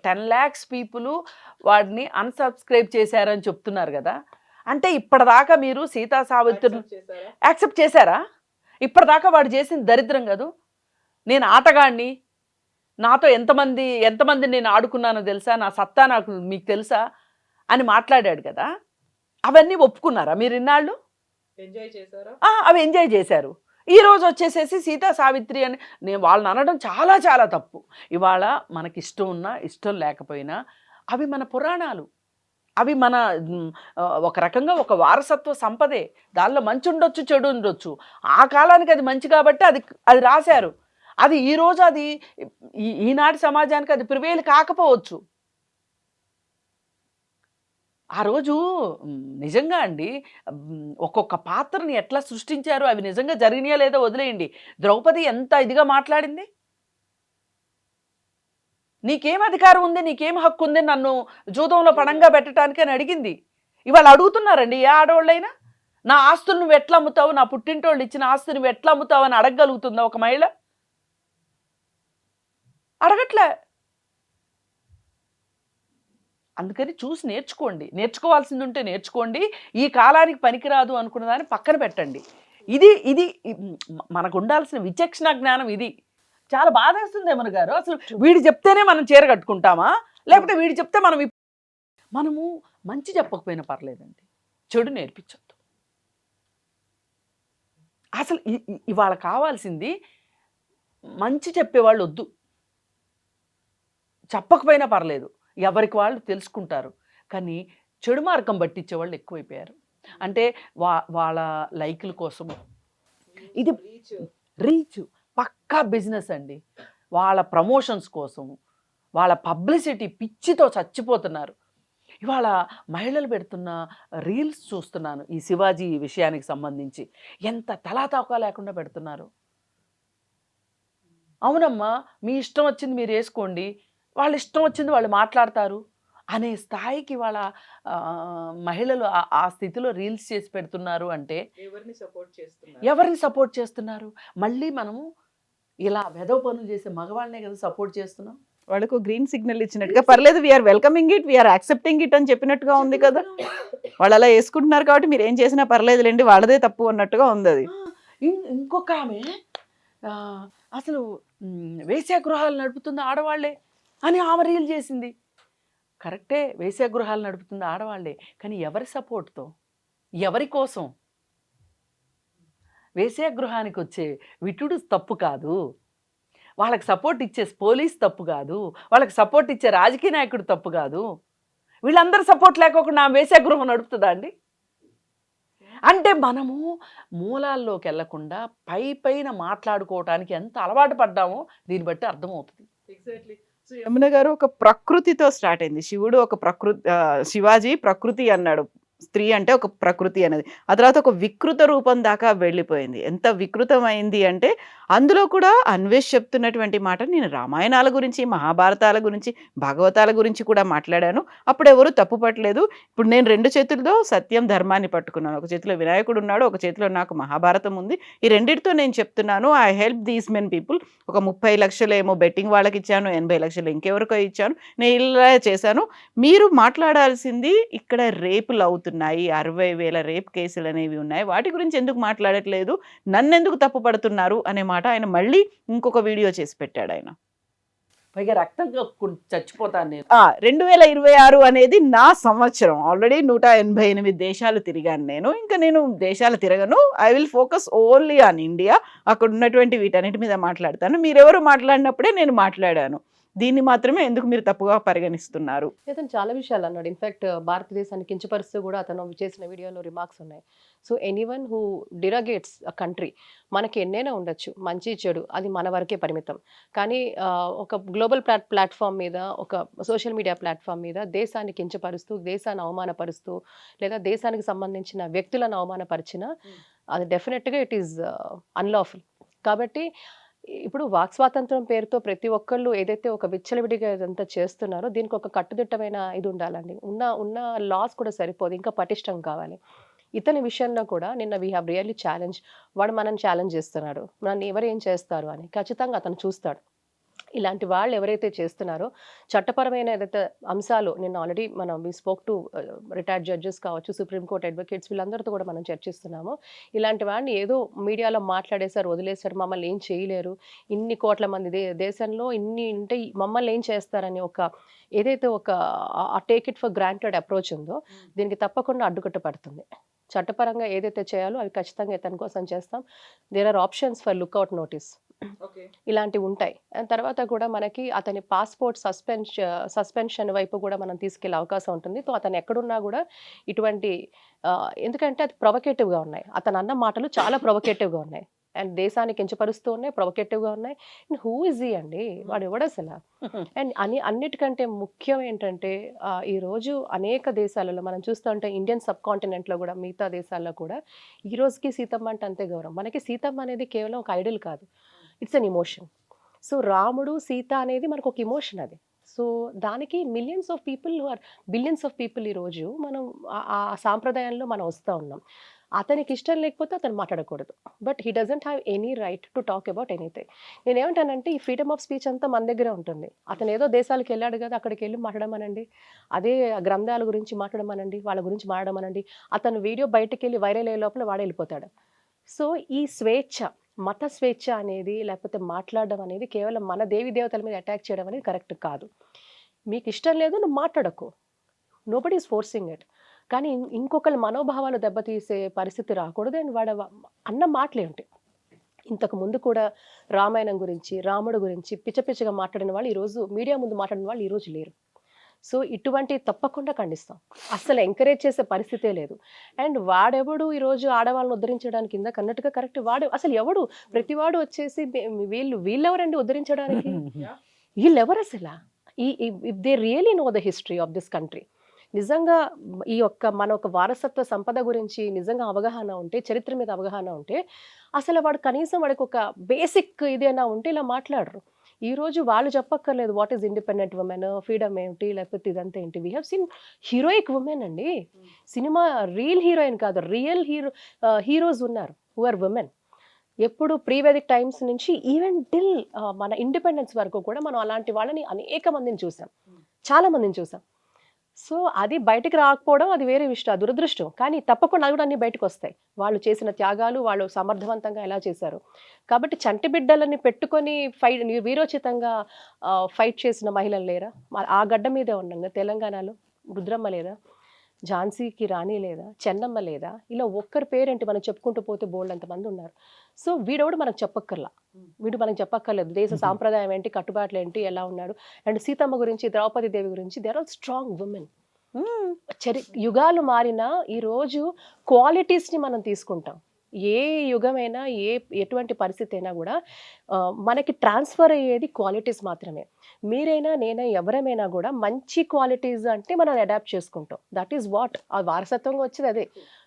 10 lakhs పీపుల్ వాడిని అన్సబ్స్క్రైబ్ చేశారని చెప్తున్నారు కదా. అంటే ఇప్పటిదాకా మీరు సీతా సావిత్రి యాక్సెప్ట్ చేశారా? ఇప్పటిదాకా వాడు చేసిన దరిద్రం కాదు. నేను ఆటగాడిని, నాతో ఎంతమంది నేను ఆడుకున్నానో తెలుసా, నా సత్తా నాకు మీకు తెలుసా అని మాట్లాడాడు కదా. అవన్నీ ఒప్పుకున్నారా మీరు ఇన్నాళ్ళు? ఎంజాయ్ చేశారా? అవి ఎంజాయ్ చేశారు. ఈరోజు వచ్చేసేసి సీతా సావిత్రి అని నేను వాళ్ళని అనడం చాలా చాలా తప్పు. ఇవాళ మనకి ఇష్టం ఉన్నా ఇష్టం లేకపోయినా అవి మన పురాణాలు, అవి మన ఒక రకంగా ఒక వారసత్వ సంపదే. దానిలో మంచి ఉండొచ్చు, చెడు ఉండొచ్చు. ఆ కాలానికి అది మంచి కాబట్టి అది రాశారు. అది ఈరోజు అది ఈనాటి సమాజానికి అది ప్రివేల్ కాకపోవచ్చు. ఆ రోజు నిజంగా అండి ఒక్కొక్క పాత్రని ఎట్లా సృష్టించారు, అవి నిజంగా జరిగినాయా లేదో వదిలేయండి. ద్రౌపది ఎంత ఇదిగా మాట్లాడింది. నీకేం అధికారం ఉంది, నీకేం హక్కు ఉంది నన్ను జూదంలో పణంగా పెట్టడానికి అని అడిగింది. ఇవాళ అడుగుతున్నారండి ఏ ఆడవాళ్ళైనా. నా ఆస్తులు నువ్వు ఎట్లా అమ్ముతావు, నా పుట్టింటోళ్ళు ఇచ్చిన ఆస్తి నువ్వు ఎట్లా అమ్ముతావు అని అడగగలుగుతుందా ఒక మహిళ? అడగట్లే. అందుకని చూసి నేర్చుకోండి. నేర్చుకోవాల్సింది ఉంటే నేర్చుకోండి. ఈ కాలానికి పనికిరాదు అనుకున్న దాన్ని పక్కన పెట్టండి. ఇది మనకు ఉండాల్సిన విచక్షణ జ్ఞానం. ఇది చాలా బాధేస్తుంది ఏమన్ గారు. అసలు వీడు చెప్తేనే మనం చీర కట్టుకుంటామా, లేకపోతే వీడు చెప్తే మనము మంచి చెప్పకపోయినా పర్లేదండి, చెడు నేర్పించొద్దు. అసలు ఇవాళ కావాల్సింది మంచి చెప్పేవాళ్ళు వద్దు. చెప్పకపోయినా పర్లేదు, ఎవరికి వాళ్ళు తెలుసుకుంటారు. కానీ చెడు మార్గం పట్టించే వాళ్ళు ఎక్కువైపోయారు. అంటే వాళ్ళ లైకుల కోసము ఇది రీచ్ పక్కా బిజినెస్ అండి. వాళ్ళ ప్రమోషన్స్ కోసం, వాళ్ళ పబ్లిసిటీ పిచ్చితో చచ్చిపోతున్నారు. ఇవాళ మహిళలు పెడుతున్న రీల్స్ చూస్తున్నాను ఈ శివాజీ విషయానికి సంబంధించి. ఎంత తలాతాకా లేకుండా పెడుతున్నారు. అవునమ్మా, మీ ఇష్టం వచ్చింది మీరు వేసుకోండి, వాళ్ళ ఇష్టం వచ్చింది వాళ్ళు మాట్లాడతారు అనే స్థాయికి వాళ్ళ మహిళలు ఆ స్థితిలో రీల్స్ చేసి పెడుతున్నారు. అంటే ఎవరిని సపోర్ట్ చేస్తున్నారు? మళ్ళీ మనము ఇలా వెధవ పనులు చేసే మగవాళ్ళనే కదా సపోర్ట్ చేస్తున్నాం. వాళ్ళకు గ్రీన్ సిగ్నల్ ఇచ్చినట్టుగా, పర్లేదు we're welcoming it, we're accepting it అని చెప్పినట్టుగా ఉంది కదా. వాళ్ళు అలా వేసుకుంటున్నారు కాబట్టి మీరు ఏం చేసినా పర్లేదులేండి, వాళ్ళదే తప్పు అన్నట్టుగా ఉంది అది. ఇంకొక ఆమె అసలు వేశ్యాగృహాలు నడుపుతుంది ఆడవాళ్లే అని ఆమె రీల్ చేసింది. కరెక్టే, వేశ్యాగృహాలు నడుపుతుంది ఆడవాళ్లే, కానీ ఎవరి సపోర్ట్తో, ఎవరి కోసం? వేశ్యాగృహానికి వచ్చే విటుడు తప్పు కాదు, వాళ్ళకి సపోర్ట్ ఇచ్చే పోలీస్ తప్పు కాదు, వాళ్ళకి సపోర్ట్ ఇచ్చే రాజకీయ నాయకుడు తప్పు కాదు. వీళ్ళందరూ సపోర్ట్ లేకోకుండా ఆమె వేశ్యాగృహం నడుపుతుందా అండి? అంటే మనము మూలాల్లోకి వెళ్లకుండా పైన మాట్లాడుకోవటానికి ఎంత అలవాటు పడ్డామో దీన్ని బట్టి అర్థమవుతుంది. యమున గారు ఒక ప్రకృతితో స్టార్ట్ అయింది. శివుడు ఒక శివాజీ ప్రకృతి అన్నాడు, స్త్రీ అంటే ఒక ప్రకృతి అనేది. ఆ తర్వాత ఒక వికృత రూపం దాకా వెళ్ళిపోయింది. ఎంత వికృతమైంది అంటే అందులో కూడా అన్వేష్ చెప్తున్నటువంటి మాట, నేను రామాయణాల గురించి, మహాభారతాల గురించి, భాగవతాల గురించి కూడా మాట్లాడాను. అప్పుడు ఎవరు తప్పు పట్టలేదు. ఇప్పుడు నేను 2 చేతులతో సత్యం ధర్మాన్ని పట్టుకున్నాను. ఒక చేతిలో వినాయకుడు ఉన్నాడు, ఒక చేతిలో నాకు మహాభారతం ఉంది. ఈ రెండింటితో నేను చెప్తున్నాను, I help these men people. ఒక 30 లక్షలు ఏమో బెట్టింగ్ వాళ్ళకి ఇచ్చాను, 80 లక్షలు ఇంకెవరికో ఇచ్చాను, నేను ఇలా చేశాను. మీరు మాట్లాడాల్సింది ఇక్కడ రేపులు అవుతున్నాయి, 60,000 రేప్ కేసులు అనేవి ఉన్నాయి, వాటి గురించి ఎందుకు మాట్లాడట్లేదు, నన్నెందుకు తప్పు పడుతున్నారు అనే మాట ఆయన మళ్ళీ ఇంకొక వీడియో చేసి పెట్టాడు ఆయన. పైగా రక్తం కక్కుని చచ్చిపోతాను నేను. 2026 అనేది నా సంవత్సరం. ఆల్రెడీ 188 దేశాలు తిరిగాను నేను. ఇంకా నేను దేశాలు తిరగను. I will focus only on India. అక్కడ ఉన్నటువంటి వీటన్నిటి మీద మాట్లాడతాను. మీరెవరు మాట్లాడినప్పుడే నేను మాట్లాడాను. దీన్ని మాత్రమే ఎందుకు మీరు తప్పుగా పరిగణిస్తున్నారు? అతను చాలా విషయాలు అన్నాడు. ఇన్ఫాక్ట్ భారతదేశాన్ని కించపరుస్తూ కూడా అతను చేసిన వీడియోలో రిమార్క్స్ ఉన్నాయి. So anyone who derogates a country, మనకి ఎన్నైనా ఉండొచ్చు, మంచి చెడు అది మన వరకే పరిమితం. కానీ ఒక గ్లోబల్ ప్లాట్ఫామ్ మీద, ఒక సోషల్ మీడియా ప్లాట్ఫామ్ మీద దేశాన్ని కించపరుస్తూ, దేశాన్ని అవమానపరుస్తూ, లేదా దేశానికి సంబంధించిన వ్యక్తులను అవమానపరిచిన అది డెఫినెట్గా ఇట్ ఈస్ అన్లాఫుల్. కాబట్టి ఇప్పుడు వాక్ స్వాతంత్రం పేరుతో ప్రతి ఒక్కళ్ళు ఏదైతే ఒక విచ్చలవిడిగా ఇదంతా చేస్తున్నారో దీనికి ఒక కట్టుదిట్టమైన ఇది ఉండాలండి. ఉన్న లాస్ కూడా సరిపోదు, ఇంకా పటిష్టం కావాలి. ఇతని విషయంలో కూడా నిన్న వీ హ్యావ్ రియల్లీ ఛాలెంజ్. వాడు మనల్ని ఛాలెంజ్ చేస్తున్నాడు, నన్ను ఎవరు ఏం చేస్తారు అని. ఖచ్చితంగా అతను చూస్తాడు. ఇలాంటి వాళ్ళు ఎవరైతే చేస్తున్నారో చట్టపరమైన ఏదైతే అంశాలు, నిన్న ఆల్రెడీ మనం we spoke to retired judges కావచ్చు, సుప్రీంకోర్టు అడ్వకేట్స్, వీళ్ళందరితో కూడా మనం చర్చిస్తున్నాము. ఇలాంటి వాడిని ఏదో మీడియాలో మాట్లాడేశారు, వదిలేశారు, మమ్మల్ని ఏం చేయలేరు, ఇన్ని కోట్ల మంది దేశంలో ఇన్ని ఉంటే మమ్మల్ని ఏం చేస్తారని ఒక ఏదైతే ఒక take it for granted approach ఉందో దీనికి తప్పకుండా అడ్డుకట్ట పడుతుంది. చట్టపరంగా ఏదైతే చేయాలో అవి ఖచ్చితంగా ఇతని కోసం చేస్తాం. There are options for lookout notice, ఇలాంటివి ఉంటాయి. తర్వాత కూడా మనకి అతని పాస్పోర్ట్ సస్పెన్షన్ వైపు కూడా మనం తీసుకెళ్లే అవకాశం ఉంటుంది. సో అతను ఎక్కడున్నా కూడా ఇటువంటి ఎందుకంటే అది ప్రొవకేటివ్గా ఉన్నాయి, అతను అన్న మాటలు చాలా ప్రొవకేటివ్గా ఉన్నాయి అండ్ దేశాన్ని కించపరుస్తూ ఉన్నాయి, ప్రొవకేటివ్గా ఉన్నాయి. అండ్ హూ ఇస్ హీ అండి, వాడు ఎవడు అసలు? అండ్ అన్నిటికంటే ముఖ్యం ఏంటంటే ఈరోజు అనేక దేశాలలో మనం చూస్తుంటే ఇండియన్ సబ్ కాంటినెంట్లో కూడా మిగతా దేశాల్లో కూడా ఈ రోజుకి సీతమ్మ అంటే అంతే గౌరవం. మనకి సీతమ్మ అనేది కేవలం ఒక ఐడల్ కాదు, ఇట్స్ అన్ ఇమోషన్. సో రాముడు సీత అనేది మనకు ఒక ఇమోషన్ అది. సో దానికి millions of people or billions of people ఈరోజు మనం ఆ సాంప్రదాయంలో మనం వస్తూ ఉన్నాం. అతనికి ఇష్టం లేకపోతే అతను మాట్లాడకూడదు, but he doesn't have any right to talk about anything. నేనేమంటానంటే ఈ ఫ్రీడమ్ ఆఫ్ స్పీచ్ అంతా మన దగ్గరే ఉంటుంది. అతను ఏదో దేశాలకు వెళ్ళాడు కదా, అక్కడికి వెళ్ళి మాట్లాడమనండి, అదే గ్రంథాల గురించి మాట్లాడమనండి, వాళ్ళ గురించి మాట్లాడమనండి. అతను వీడియో బయటకు వెళ్ళి వైరల్ అయ్యే లోపల వాడే వెళ్ళిపోతాడు. సో ఈ స్వేచ్ఛ, మత స్వేచ్ఛ అనేది లేకపోతే మాట్లాడడం అనేది కేవలం మన దేవి దేవతల మీద అటాక్ చేయడం అనేది కరెక్ట్ కాదు. మీకు ఇష్టం లేదు నువ్వు మాట్లాడకు, నోబడీ ఈస్ ఫోర్సింగ్ ఇట్. కానీ ఇంకొకరి మనోభావాలు దెబ్బతీసే పరిస్థితి రాకూడదు. అండ్ వాడు అన్న మాటలేంటి, ఇంతకు ముందు కూడా రామాయణం గురించి, రాముడు గురించి పిచ్చపిచ్చగా మాట్లాడిన వాళ్ళు ఈరోజు మీడియా ముందు మాట్లాడిన వాళ్ళు ఈరోజు లేరు. సో ఇటువంటి తప్పకుండా ఖండిస్తాం, అస్సలు ఎంకరేజ్ చేసే పరిస్థితే లేదు. అండ్ వాడెవడు ఈరోజు ఆడవాళ్ళని ఉద్ధరించడానికి కింద కన్నట్టుగా కరెక్ట్, వాడు అసలు ఎవడు? ప్రతివాడు వచ్చేసి వీళ్ళెవరండి ఉద్ధరించడానికి? వీళ్ళెవరు అసలు? If they really know the history of this country, నిజంగా ఈ మన ఒక వారసత్వ సంపద గురించి నిజంగా అవగాహన ఉంటే, చరిత్ర మీద అవగాహన ఉంటే, అసలు వాడు కనీసం వాడికి ఒక బేసిక్ ఇదేనా ఉంటే ఇలా మాట్లాడరు. ఈరోజు వాళ్ళు చెప్పక్కర్లేదు what is independent women, freedom ఏమిటి, లేకపోతే ఇదంతా ఏంటి. We have seen heroic women అండి, సినిమా రియల్ హీరోయిన్ కాదు, రియల్ హీరోస్ ఉన్నారు హూ ఆర్ ఉమెన్. ఎప్పుడు ప్రీవేదిక్ టైమ్స్ నుంచి ఈవెన్ టిల్ మన ఇండిపెండెన్స్ వరకు కూడా మనం అలాంటి వాళ్ళని అనేక మందిని చూసాం, చాలా మందిని చూసాం. సో అది బయటికి రాకపోవడం అది వేరే విషయం, దురదృష్టం. కానీ తప్పకుండా కూడా అన్ని బయటకు వస్తాయి, వాళ్ళు చేసిన త్యాగాలు, వాళ్ళు సమర్థవంతంగా ఎలా చేశారు. కాబట్టి చంటి బిడ్డలని పెట్టుకొని వీరోచితంగా ఫైట్ చేసిన మహిళలు లేరా? ఆ గడ్డ మీదే ఉన్నాం తెలంగాణలో. రుద్రమ్మ లేదా, ఝాన్సీకి రాణి లేదా, చెన్నమ్మ లేదా, ఇలా ఒక్కరి పేరేంటి మనం చెప్పుకుంటూ పోతే బోల్డ్ అంతమంది ఉన్నారు. సో వీడెవడు మనకు చెప్పక్కర్లేదు దేశ సాంప్రదాయం ఏంటి, కట్టుబాట్లు ఏంటి, ఎలా ఉన్నాడు. అండ్ సీతమ్మ గురించి, ద్రౌపది దేవి గురించి, they are all strong women. యుగాలు మారినా ఈరోజు క్వాలిటీస్ని మనం తీసుకుంటాం. ఏ యుగమైనా ఎటువంటి పరిస్థితి అయినా కూడా మనకి ట్రాన్స్ఫర్ అయ్యేది క్వాలిటీస్ మాత్రమే. మీరైనా నేనైనా ఎవరమైనా కూడా మంచి క్వాలిటీస్ అంటే మనం అడాప్ట్ చేసుకుంటాం. దట్ ఈస్ వాట్ ఆ వారసత్వంగా వచ్చేది అదే.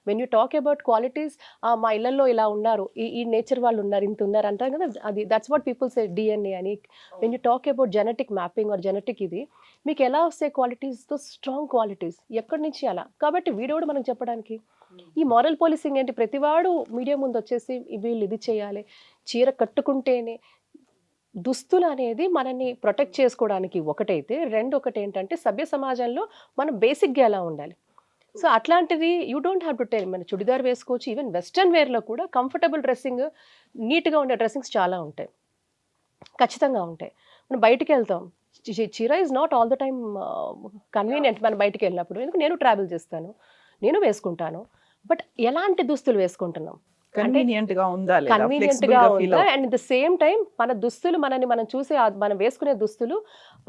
When you talk about qualities, మా ఇళ్లలో ఇలా ఉన్నారు, ఈ నేచర్ వాళ్ళు ఉన్నారు, ఇంత ఉన్నారు అంటారు కదా, అది that's what people say DNA అని. When you talk about genetic mapping or genetic ఇది మీకు ఎలా వస్తాయి క్వాలిటీస్, తో స్ట్రాంగ్ క్వాలిటీస్ ఎక్కడి నుంచి అలా. కాబట్టి వీడోడు మనకు చెప్పడానికి ఈ మారల్ పోలీసింగ్ ఏంటి? ప్రతివాడు మీడియా ముందు వచ్చేసి వీళ్ళు ఇది చేయాలి, చీర కట్టుకుంటేనే. దుస్తులు అనేది మనల్ని ప్రొటెక్ట్ చేసుకోవడానికి ఒకటైతే, ఒకటి ఏంటంటే సభ్య సమాజంలో మనం బేసిక్గా ఎలా ఉండాలి. సో అట్లాంటిది you don't have to tell. మన చుడిదార్ వేసుకోవచ్చు, ఈవెన్ వెస్ట్రన్ వేర్లో కూడా కంఫర్టబుల్ డ్రెస్సింగ్, నీట్గా ఉండే డ్రెస్సింగ్స్ చాలా ఉంటాయి, ఖచ్చితంగా ఉంటాయి. మనం బయటికి వెళ్తాం, చీర is not all the time convenient మనం బయటికి వెళ్ళినప్పుడు. ఎందుకు నేను ట్రావెల్ చేస్తాను, నేను వేసుకుంటాను, బట్ ఎలాంటి దుస్తులు వేసుకుంటున్నాం, కన్వీనియంట్ గా ఉందా లేదా, కన్వీనియంట్ flexible గా గా feel ఉందా, అవుతుందా? అండ్ ద సేమ్ టైం మన దుస్తులు మనం చూసే మనం వేసుకునే దుస్తులు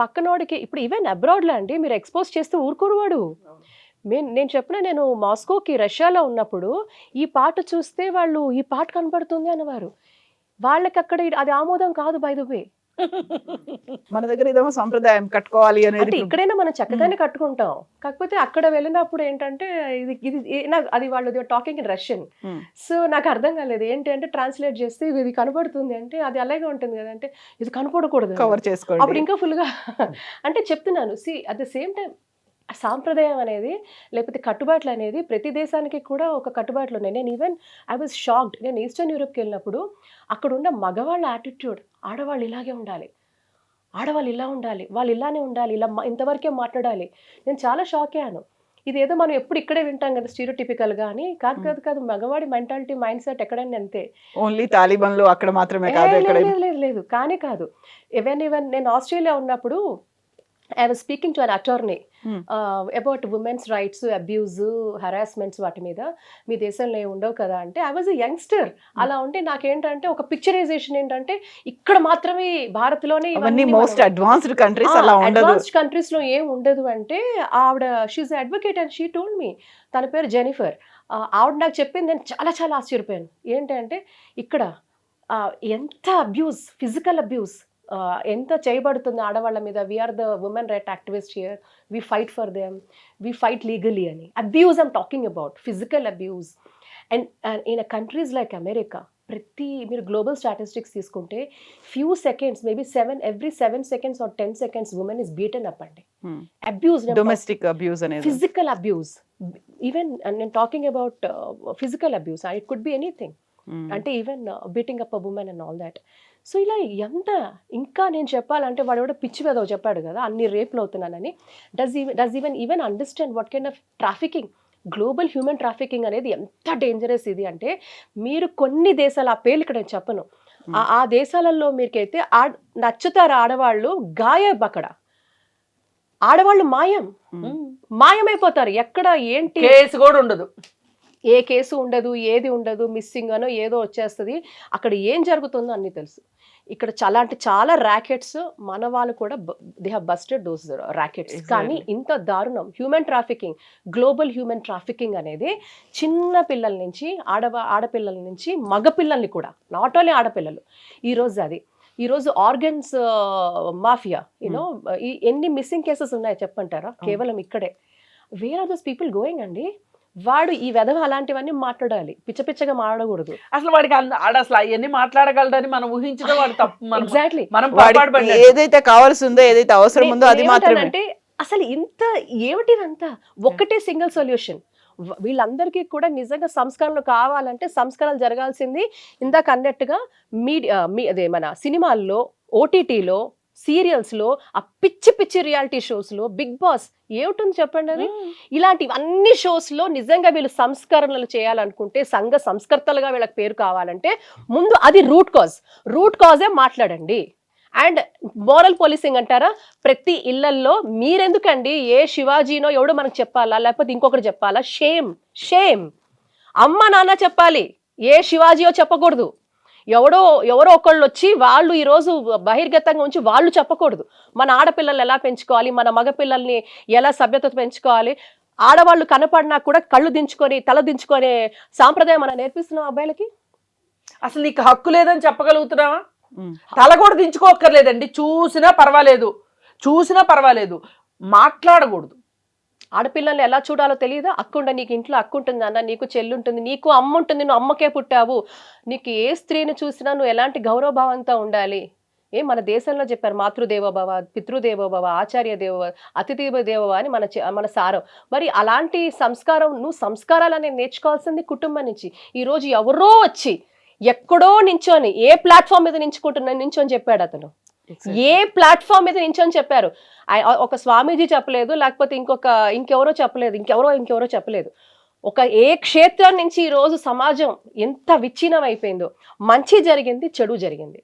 పక్కనోడికి, ఇప్పుడు ఈవెన్ అబ్రాడ్లో అండి మీరు ఎక్స్పోజ్ చేస్తూ ఊరుకోరు వాడు. నేను చెప్పిన, నేను మాస్కోకి రష్యాలో ఉన్నప్పుడు ఈ పాట చూస్తే వాళ్ళు ఈ పాట కనపడుతుంది అనేవారు. వాళ్ళకి అక్కడ అది ఆమోదం కాదు, బై ద వే. మన దగ్గర ఇదేమో సంప్రదాయం కట్టుకోవాలి అంటే అనేది. ఇక్కడైనా మనం చక్కగానే కట్టుకుంటాం, కాకపోతే అక్కడ వెళ్ళినప్పుడు ఏంటంటే ఇది ఇది నాకు అది వాళ్ళు talking in Russian. Hmm. So నాకు అర్థం కాలేదు, ఏంటి అంటే ట్రాన్స్లేట్ చేస్తే ఇది కనపడుతుంది అంటే అది అలాగే ఉంటుంది కదా, అంటే ఇది కనపడకూడదు కవర్ అప్పుడు చేసుకోండి. ఇంకా ఫుల్గా అంటే చెప్తున్నాను. See at the same time సాంప్రదాయం అనేది లేకపోతే కట్టుబాట్లు అనేది ప్రతి దేశానికి కూడా ఒక కట్టుబాట్లు ఉన్నాయి. నేను ఈవెన్ ఐ వాజ్ షాక్డ్, నేను ఈస్టర్న్ యూరోప్కి వెళ్ళినప్పుడు అక్కడ ఉన్న మగవాళ్ళ యాటిట్యూడ్, ఆడవాళ్ళు ఇలాగే ఉండాలి, ఆడవాళ్ళు ఇలా ఉండాలి, వాళ్ళు ఇలానే ఉండాలి, ఇలా ఇంతవరకే మాట్లాడాలి. నేను చాలా షాక్ అయ్యాను. ఇదేదో మనం ఎప్పుడు ఇక్కడే వింటాం కదా స్టీరియోటిపికల్గా అని, కాదు కాదు కాదు, మగవాడి మెంటాలిటీ మైండ్ సెట్ ఎక్కడైనా అంతే. ఓన్లీ తాలిబాన్లు అక్కడ మాత్రమే కాదు, లేదు ఇక్కడ లేదు లేదు లేదు, కానీ కాదు. ఈవెన్ నేను ఆస్ట్రేలియా ఉన్నప్పుడు I was speaking to an attorney about women's rights, abuse, harassments వాటి మీద. మీ దేశంలో ఏమి ఉండవు కదా అంటే, ఐ వాజ్ ఎ యంగ్స్టర్. అలా ఉంటే నాకేంటంటే ఒక పిక్చరైజేషన్ ఏంటంటే ఇక్కడ మాత్రమే భారత్లోనే అవన్నీ మోస్ట్ అడ్వాన్స్డ్ కంట్రీస్ అలా ఉండదు. అడ్వాన్స్డ్ కంట్రీస్ లో ఏం ఉండదు అంటే, ఆవిడ she's advocate and she told me, తన పేరు జెనిఫర్. ఆవిడ నాకు చెప్పింది, నేను చాలా చాలా ఆశ్చర్యపోయాను. ఏంటంటే ఇక్కడ ఎంత అబ్యూస్, ఫిజికల్ అబ్యూస్ ఎంత చేయబడుతుంది ఆడవాళ్ళ మీద. We are the women right activist here, we fight for them, we fight legally అని. Abuse I'm talking about, physical abuse. And in countries like America, మీరు గ్లోబల్ స్టాటిస్టిక్స్ తీసుకుంటే few seconds, maybe every 7 seconds or 10 seconds women is beaten up అండి. Abuse, domestic abuse అనేది, physical abuse. Even నేను talking about physical abuse, it could be anything. అంటే even beating up a women and all that. So ఇలా ఎంత ఇంకా నేను చెప్పాలంటే, వాడు కూడా పిచ్చి వెదవ చెప్పాడు కదా అన్ని రేపులు అవుతున్నానని. Does even understand what kind of trafficking, global human trafficking అనేది ఎంత డేంజరస్ ఇది అంటే, మీరు కొన్ని దేశాలు, ఆ పేర్లు ఇక్కడ నేను చెప్పను, ఆ దేశాలలో మీకైతే నచ్చుతారు ఆడవాళ్ళు, గాయబ్ అక్కడ ఆడవాళ్ళు మాయమైపోతారు. ఎక్కడ ఏంటి కేసు కూడా ఉండదు, ఏ కేసు ఉండదు, ఏది ఉండదు, మిస్సింగ్ అనో ఏదో వచ్చేస్తుంది. అక్కడ ఏం జరుగుతుందో అన్నీ తెలుసు. ఇక్కడ చాలా ర్యాకెట్స్, మన వాళ్ళు కూడా they have busted those rackets. కానీ ఇంత దారుణం human trafficking, global human trafficking అనేది చిన్న పిల్లల నుంచి ఆడపిల్లల నుంచి మగపిల్లల్ని కూడా, నాట్ ఓన్లీ ఆడపిల్లలు. ఈరోజు ఆర్గన్స్ మాఫియా, యూనో ఎన్ని మిస్సింగ్ కేసెస్ ఉన్నాయో చెప్పంటారా కేవలం ఇక్కడే. Where are those people going అండి? వాడు ఈ వెధవ అలాంటివన్నీ మాట్లాడాలి, పిచ్చగా మాట్లాడకూడదు. అసలు వాడికి అసలు అవన్నీ మాట్లాడగలడని మనం ఊహించడం వాడు తప్పు. ఎగ్జాక్ట్లీ, మనం ఏదైతే కావాల్సి ఉందో, ఏదైతే అవసరం ఉందో అది మాత్రమే. అంటే అసలు ఇంత ఏమిటిదంతా ఒకటే సింగిల్ సొల్యూషన్. వీళ్ళందరికీ కూడా నిజంగా సంస్కరణలు కావాలంటే సంస్కరణలు జరగాల్సింది ఇందాక అన్నట్టుగా అదే మన సినిమాల్లో, ఓటీటీలో, సీరియల్స్లో, ఆ పిచ్చి రియాలిటీ షోస్లో, బిగ్ బాస్ ఏమిటుంది చెప్పండి అది. ఇలాంటివన్నీ షోస్లో నిజంగా వీళ్ళు సంస్కరణలు చేయాలనుకుంటే, సంఘ సంస్కర్తలుగా వీళ్ళకి పేరు కావాలంటే ముందు అది రూట్ కాజే మాట్లాడండి. అండ్ మోరల్ పోలీసింగ్ అంటారా, ప్రతి ఇళ్లల్లో మీరెందుకండి, ఏ శివాజీనో ఎవడో మనకు చెప్పాలా, లేకపోతే ఇంకొకటి చెప్పాలా? షేమ్. అమ్మ నాన్న చెప్పాలి, ఏ శివాజీయో చెప్పకూడదు. ఎవరో ఒకళ్ళు వచ్చి వాళ్ళు ఈరోజు బహిర్గతంగా ఉంచి వాళ్ళు చెప్పకూడదు. మన ఆడపిల్లలు ఎలా పెంచుకోవాలి, మన మగపిల్లల్ని ఎలా సభ్యత పెంచుకోవాలి, ఆడవాళ్ళు కనపడినా కూడా కళ్ళు దించుకొని తల దించుకునే సాంప్రదాయం మనం నేర్పిస్తున్నాం అబ్బాయిలకి. అసలు నీకు హక్కు లేదని చెప్పగలుగుతున్నావా? తల కూడా దించుకోక్కర్లేదండి, చూసినా పర్వాలేదు, మాట్లాడకూడదు. ఆడపిల్లల్ని ఎలా చూడాలో తెలియదా? అక్కుండ, నీకు ఇంట్లో అక్కుంటుంది అన్న, నీకు చెల్లి ఉంటుంది, నీకు అమ్మ ఉంటుంది, నువ్వు అమ్మకే పుట్టావు, నీకు ఏ స్త్రీని చూసినా నువ్వు ఎలాంటి గౌరవభావంతో ఉండాలి. మన దేశంలో చెప్పారు, మాతృదేవోభవ, పితృదేవోభవ, ఆచార్య దేవోభవ, అతిథి దేవోభవ అని మన సారం. మరి అలాంటి సంస్కారాలని నేర్చుకోవాల్సింది కుటుంబం నుంచి. ఈరోజు ఎవరో వచ్చి ఎక్కడో నించొని, ఏ ప్లాట్ఫామ్ మీద నించొని చెప్పాడు అతను, ఏ ప్లాట్ఫామ్ మీద నించొని చెప్పారు. ఒక స్వామీజీ చెప్పలేదు, లేకపోతే ఇంకెవరో చెప్పలేదు. ఏ క్షేత్రం నుంచి ఈరోజు సమాజం ఎంత విచ్ఛిన్నం అయిపోయిందో. మంచి జరిగింది, చెడు జరిగింది,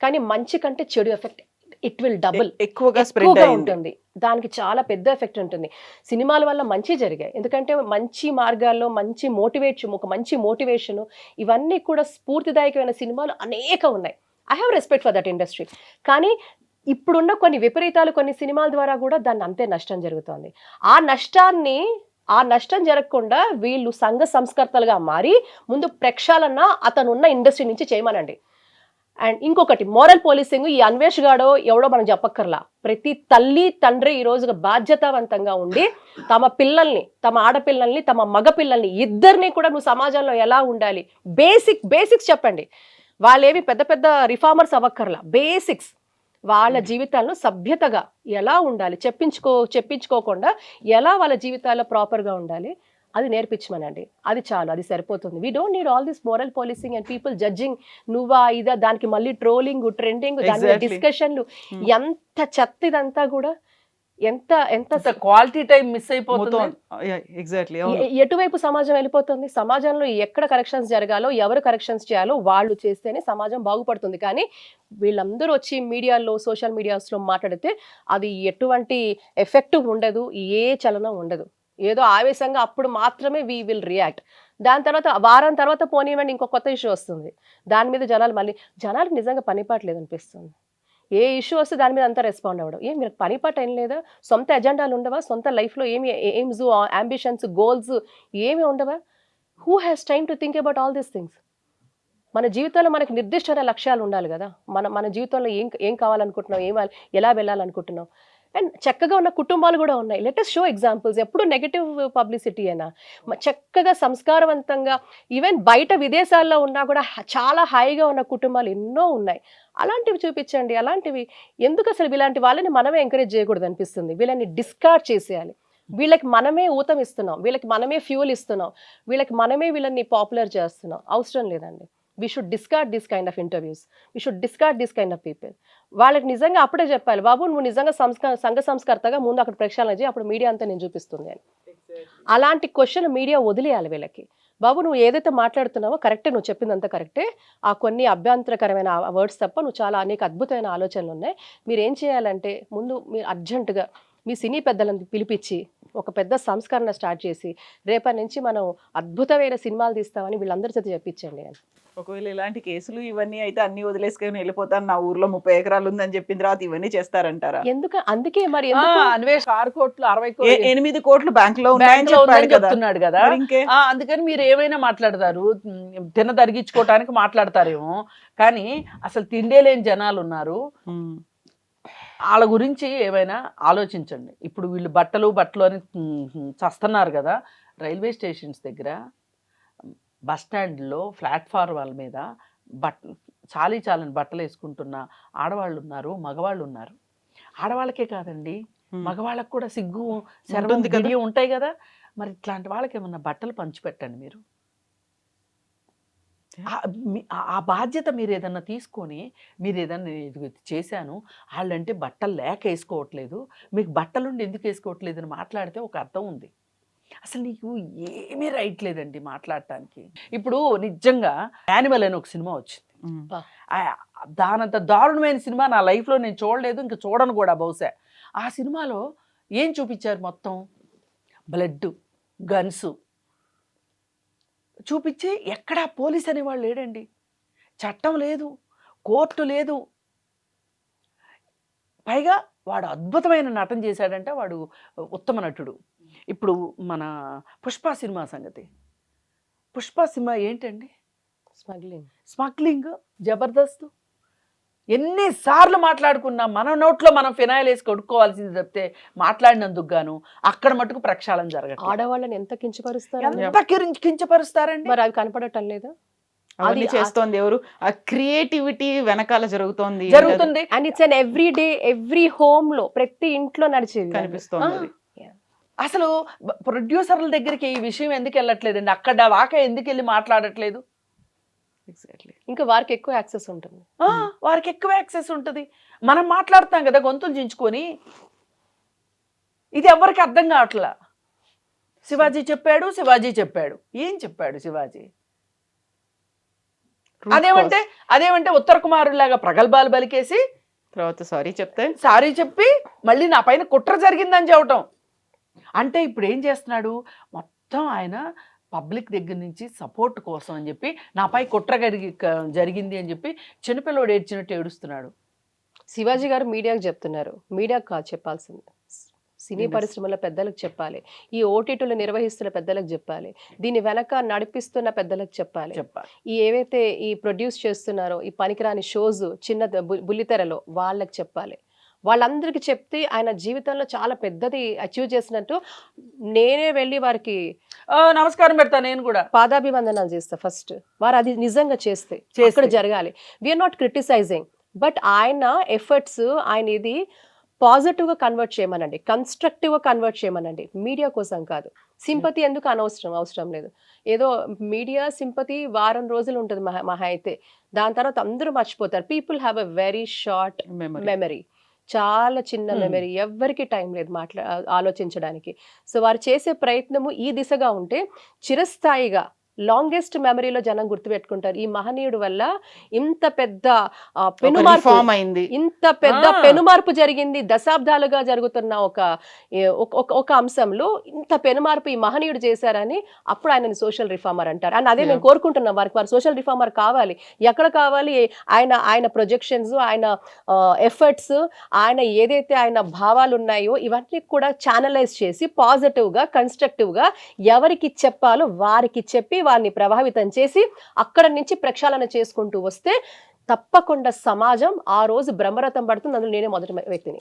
కానీ మంచి కంటే చెడు ఎఫెక్ట్ ఇట్ విల్ డబుల్ ఎక్కువగా స్ప్రెడ్ ఎక్కువగా అయింది. ఉంటుంది. దానికి చాలా పెద్ద ఎఫెక్ట్ ఉంటుంది. సినిమాల వల్ల మంచి జరిగాయి. ఎందుకంటే మంచి మార్గాల్లో ఒక మంచి మోటివేషన్ ఇవన్నీ కూడా స్ఫూర్తిదాయకమైన సినిమాలు అనేక ఉన్నాయి. I have respect for that industry. కానీ ఇప్పుడున్న కొన్ని విపరీతాలు కొన్ని సినిమాల ద్వారా కూడా దాన్ని అంతే నష్టం జరుగుతోంది. ఆ నష్టం జరగకుండా వీళ్ళు సంఘ సంస్కర్తలుగా మారి ముందు ప్రక్షాళన అతనున్న ఇండస్ట్రీ నుంచి చేయమనండి. అండ్ ఇంకొకటి మోరల్ పోలీసింగ్, ఈ అన్వేష్ గాడో ఎవడో మనం చెప్పక్కర్లా. ప్రతి తల్లి తండ్రి ఈ రోజు బాధ్యతావంతంగా ఉండి తమ పిల్లల్ని, తమ ఆడపిల్లల్ని, తమ మగ పిల్లల్ని ఇద్దరిని కూడా నువ్వు సమాజంలో ఎలా ఉండాలి బేసిక్స్ చెప్పండి. వాళ్ళేమి పెద్ద పెద్ద రిఫార్మర్స్ అవ్వక్కర్లా. బేసిక్స్ వాళ్ళ జీవితాలను సభ్యతగా ఎలా ఉండాలి చెప్పించుకోకుండా ఎలా వాళ్ళ జీవితాల్లో ప్రాపర్గా ఉండాలి అది నేర్పించమనండి. అది చాలు, అది సరిపోతుంది. We don't need all this moral policing and people judging. నువ్వా ఇదా, దానికి మళ్ళీ ట్రోలింగ్, ట్రెండింగ్, దాని మీద డిస్కషన్లు, ఎంత చెత్త ఇదంతా కూడా. ఎంత క్వాలిటీ టైం మిస్ అయిపోతుంది. ఎగ్జాక్ట్లీ. ఎటువైపు సమాజం వెళ్ళిపోతుంది? సమాజంలో ఎక్కడ కరెక్షన్స్ జరగాలో, ఎవరు కరెక్షన్స్ చేయాలో వాళ్ళు చేస్తేనే సమాజం బాగుపడుతుంది. కానీ వీళ్ళందరూ వచ్చి మీడియాలో, సోషల్ మీడియాస్లో మాట్లాడితే అది ఎటువంటి ఎఫెక్ట్ ఉండదు, ఏ చలనం ఉండదు. ఏదో ఆవేశంగా అప్పుడు మాత్రమే వీ విల్ రియాక్ట్. దాని తర్వాత వారం తర్వాత పోనీవ్వండి ఇంకో కొత్త ఇష్యూ వస్తుంది. దాని మీద జనాలకు నిజంగా పనిపాట్లేదు అనిపిస్తుంది. ఏ ఇష్యూ వస్తే దాని మీద అంతా రెస్పాండ్ అవ్వడం. మీరు పనిపాటు ఏం లేదా? సొంత ఎజెండాలు ఉండవా? సొంత లైఫ్లో ఏమి ఎయిమ్స్, అంబిషన్స్, గోల్స్ ఏమి ఉండవా? Who has time to think about all these things? మన జీవితంలో మనకి నిర్దిష్టమైన లక్ష్యాలు ఉండాలి కదా. మన జీవితంలో ఏం కావాలనుకుంటున్నాం, ఎలా వెళ్ళాలనుకుంటున్నాం. అండ్ చక్కగా ఉన్న కుటుంబాలు కూడా ఉన్నాయి. Let us show examples. ఎప్పుడు నెగటివ్ పబ్లిసిటీ అయినా చక్కగా సంస్కారవంతంగా ఈవెన్ బయట విదేశాల్లో ఉన్నా కూడా చాలా హాయిగా ఉన్న కుటుంబాలు ఎన్నో ఉన్నాయి. అలాంటివి చూపించండి. అలాంటివి ఎందుకు అసలు ఇలాంటి వాళ్ళని మనమే ఎంకరేజ్ చేయకూడదు అనిపిస్తుంది. వీళ్ళని డిస్కార్డ్ చేసేయాలి. వీళ్ళకి మనమే ఊతం ఇస్తున్నాం, వీళ్ళకి మనమే ఫ్యూల్ ఇస్తున్నాం, వీళ్ళని పాపులర్ చేస్తున్నాం. అవసరం లేదండి. We should discard this kind of interviews. We should discard this kind of people. వాళ్ళకి నిజంగా అప్పుడే చెప్పాలి, బాబు నువ్వు నిజంగా సంఘ సంస్కర్తగా ముందు అక్కడ ప్రక్షాళన చేయి, అప్పుడు మీడియా అంతా నేను చూపిస్తుంది అని. అలాంటి క్వశ్చన్ మీడియా వదిలేయాలి వీళ్ళకి. బాబు నువ్వు ఏదైతే మాట్లాడుతున్నావో కరెక్టే, నువ్వు చెప్పిందంతా కరెక్టే, ఆ కొన్ని అభ్యంతరకరమైన వర్డ్స్ తప్ప నువ్వు చాలా అనేక అద్భుతమైన ఆలోచనలు ఉన్నాయి. మీరు ఏం చేయాలంటే ముందు మీరు అర్జెంటుగా మీ సినీ పెద్దలను పిలిపించి ఒక పెద్ద సంస్కరణ స్టార్ట్ చేసి రేపటి నుంచి మనం అద్భుతమైన సినిమాలు తీస్తామని వీళ్ళందరి చేత చెప్పించండి అని. ఒకవేళ ఇలాంటి కేసులు ఇవన్నీ అయితే అన్ని వదిలేసుకొని వెళ్ళిపోతాను, నా ఊర్లో 30 ఎకరాలు ఉందని చెప్పిన తర్వాత ఇవన్నీ చేస్తారంటారా? అందుకే మరి అన్వేష్ 6 కోట్లు 60 కోట్లు 8 కోట్లు బ్యాంక్ లో చెప్తున్నాడు కదా. అందుకని మీరు ఏమైనా మాట్లాడతారు, తిన్న తరిగించుకోవటానికి మాట్లాడతారేమో. కానీ అసలు తిండే లేని జనాలు ఉన్నారు. వాళ్ళ గురించి ఏమైనా ఆలోచించండి. ఇప్పుడు వీళ్ళు బట్టలు అని చస్తున్నారు కదా. రైల్వే స్టేషన్స్ దగ్గర, బస్ స్టాండ్లో, ప్లాట్ఫామ్ వాళ్ళ మీద చాలని బట్టలు వేసుకుంటున్న ఆడవాళ్ళు ఉన్నారు, మగవాళ్ళు ఉన్నారు. ఆడవాళ్ళకే కాదండి, మగవాళ్ళకు కూడా సిగ్గు, శర్వం, గిడియం ఉంటాయి కదా. మరి ఇట్లాంటి వాళ్ళకి ఏమన్నా బట్టలు పంచిపెట్టండి మీరు. ఆ బాధ్యత మీరు ఏదన్నా తీసుకొని, మీరు ఏదన్నా చేశాను, వాళ్ళంటే బట్టలు లేక వేసుకోవట్లేదు, మీకు బట్టలుండి ఎందుకు వేసుకోవట్లేదు అని మాట్లాడితే ఒక అర్థం ఉంది. అసలు నీకు ఏమీ రైట్ లేదండి మాట్లాడటానికి. ఇప్పుడు నిజంగా యానిమల్ అని ఒక సినిమా వచ్చింది. దానంత దారుణమైన సినిమా నా లైఫ్లో నేను చూడలేదు, ఇంకా చూడను కూడా బహుశా. ఆ సినిమాలో ఏం చూపించారు? మొత్తం బ్లడ్, గన్స్ చూపించి ఎక్కడా పోలీస్ అనేవాళ్ళు లేడండి, చట్టం లేదు, కోర్టు లేదు. పైగా వాడు అద్భుతమైన నటన చేశాడంటే వాడు ఉత్తమ నటుడు. ఇప్పుడు మన పుష్ప సినిమా సంగతి. పుష్ప సినిమా ఏంటండి? స్మగ్లింగ్, జబర్దస్త్. ఎన్నిసార్లు మాట్లాడుకున్నా మన నోట్లో మనం ఫినాయిల్ వేసి కొడుకోవాల్సింది తప్పితే మాట్లాడినందుకు గాను అక్కడ మటుకు ప్రక్షాళన జరగదు. ఆడవాళ్ళని ఎంత కించపరుస్తారు, ఎంత కించపరుస్తారండి. మరి అవి కనపడటం లేదా? అది చేస్తోంది ఎవరు? ఆ క్రియేటివిటీ వెనకాల జరుగుతుంది. And it's an every day, every home లో, ప్రతి ఇంట్లో నడిచేది కనిపిస్తోంది. అసలు ప్రొడ్యూసర్ల దగ్గరికి ఈ విషయం ఎందుకు వెళ్ళట్లేదండి? అక్కడ దాకా ఎందుకు వెళ్ళి మాట్లాడట్లేదు? ఇంకా వారికి ఎక్కువ యాక్సెస్ ఉంటుంది. వారికి ఎక్కువ యాక్సెస్ ఉంటుంది. మనం మాట్లాడతాం కదా గొంతులు చించుకొని. ఇది ఎవరికి అర్థం కావట్లా. శివాజీ చెప్పాడు. ఏం చెప్పాడు శివాజీ? అదేమంటే ఉత్తర కుమారులాగా ప్రగల్భాలు బలికేసి తర్వాత సారీ చెప్తే సారీ చెప్పి మళ్ళీ నా పైన కుట్ర జరిగిందని చెప్పటం. అంటే ఇప్పుడు ఏం చేస్తున్నాడు, మొత్తం ఆయన పబ్లిక్ దగ్గర నుంచి సపోర్ట్ కోసం అని చెప్పి నాపై కుట్ర జరిగింది అని చెప్పి చిన్నపిల్లవాడు ఏడ్చినట్టు ఏడుస్తున్నాడు. శివాజీ గారు మీడియాకు చెప్తున్నారు, మీడియాకు కాదు చెప్పాల్సింది, సినీ పరిశ్రమల పెద్దలకు చెప్పాలి, ఈ ఓటీటీలు నిర్వహిస్తున్న పెద్దలకు చెప్పాలి, దీని వెనక నడిపిస్తున్న పెద్దలకు చెప్పాలి, ఈ ఏవైతే ఈ ప్రొడ్యూస్ చేస్తున్నారో ఈ పనికిరాని షోస్ చిన్న బుల్లితెరలో వాళ్ళకి చెప్పాలి. వాళ్ళందరికీ చెప్తే ఆయన జీవితంలో చాలా పెద్దది అచీవ్ చేసినట్టు. నేనే వెళ్ళి వారికి నమస్కారం పెడతా, నేను కూడా పాదాభివందనాలు చేస్తా ఫస్ట్. వారు అది నిజంగా చేస్తే అక్కడ జరగాలి. వీఆర్ నాట్ క్రిటిసైజింగ్, బట్ ఆయన ఎఫర్ట్స్, ఆయన ఇది పాజిటివ్గా కన్వర్ట్ చేయమనండి, కన్స్ట్రక్టివ్గా కన్వర్ట్ చేయమనండి, మీడియా కోసం కాదు. సింపతి ఎందుకు అవసరం లేదు. ఏదో మీడియా సింపతి వారం రోజులు ఉంటుంది మహా అయితే, దాని తర్వాత అందరూ మర్చిపోతారు. People have a very short memory, చాలా చిన్న మెమరీ, ఎవ్వరికి టైం లేదు ఆలోచించడానికి. సో వారు చేసే ప్రయత్నము ఈ దిశగా ఉంటే చిరస్థాయిగా లాంగెస్ట్ మెమరీలో జనం గుర్తుపెట్టుకుంటారు. ఈ మహనీయుడు వల్ల ఇంత పెద్ద పెనుమార్పు జరిగింది. దశాబ్దాలుగా జరుగుతున్న ఒక అంశంలో ఇంత పెనుమార్పు ఈ మహనీయుడు చేశారని అప్పుడు ఆయనని సోషల్ రిఫార్మర్ అంటారు. అని అదే మేము కోరుకుంటున్నాం, వారు సోషల్ రిఫార్మర్ కావాలి. ఎక్కడ కావాలి? ఆయన ప్రొజెక్షన్స్, ఆయన ఎఫర్ట్స్, ఆయన ఏదైతే ఆయన భావాలు ఉన్నాయో ఇవన్నీ కూడా ఛానలైజ్ చేసి పాజిటివ్గా కన్స్ట్రక్టివ్గా ఎవరికి చెప్పాలో వారికి చెప్పి వారిని ప్రభావితం చేసి అక్కడ నుంచి ప్రక్షాళన చేసుకుంటూ వస్తే తప్పకుండా సమాజం ఆ రోజు బ్రహ్మరథం పడుతుంది. అందులో నేనే మొదటి వ్యక్తిని.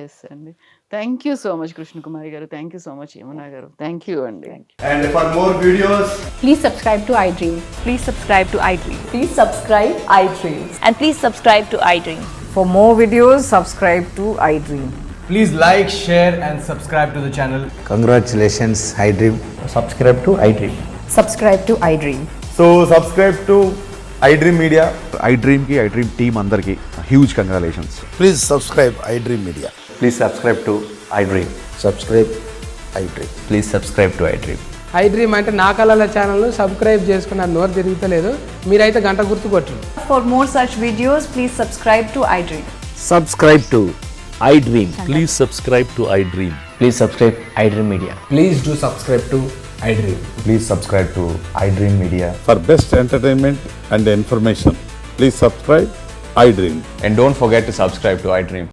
ఎస్ అండి, thank you so much Krishnakumari గారు, thank you so much Yamuna గారు, థ్యాంక్ యూ అండి. And for more videos, Please subscribe to iDream. Please subscribe to iDream. Please subscribe iDream. And please subscribe to iDream. For more videos, subscribe to iDream. please like, share and subscribe to the channel. Congratulations, iDream. Subscribe to iDream. Subscribe to iDream. So subscribe to iDream Media. iDream team అందరికి huge congratulations. Please subscribe iDream Media. Please subscribe to iDream. Subscribe iDream. Please subscribe to iDream. iDream అంటే నా కళల ఛానల్ను subscribe చేసుకున్న నోరు తిరుగుతలేదు, మీరైతే గంట గుర్తు కొట్టండి. For more such videos, please subscribe to iDream. Subscribe to iDream. Please subscribe to iDream. Please subscribe iDream Media. Please do subscribe to iDream. Please subscribe to iDream Media. For best entertainment and information, please subscribe iDream. And don't forget to subscribe to iDream.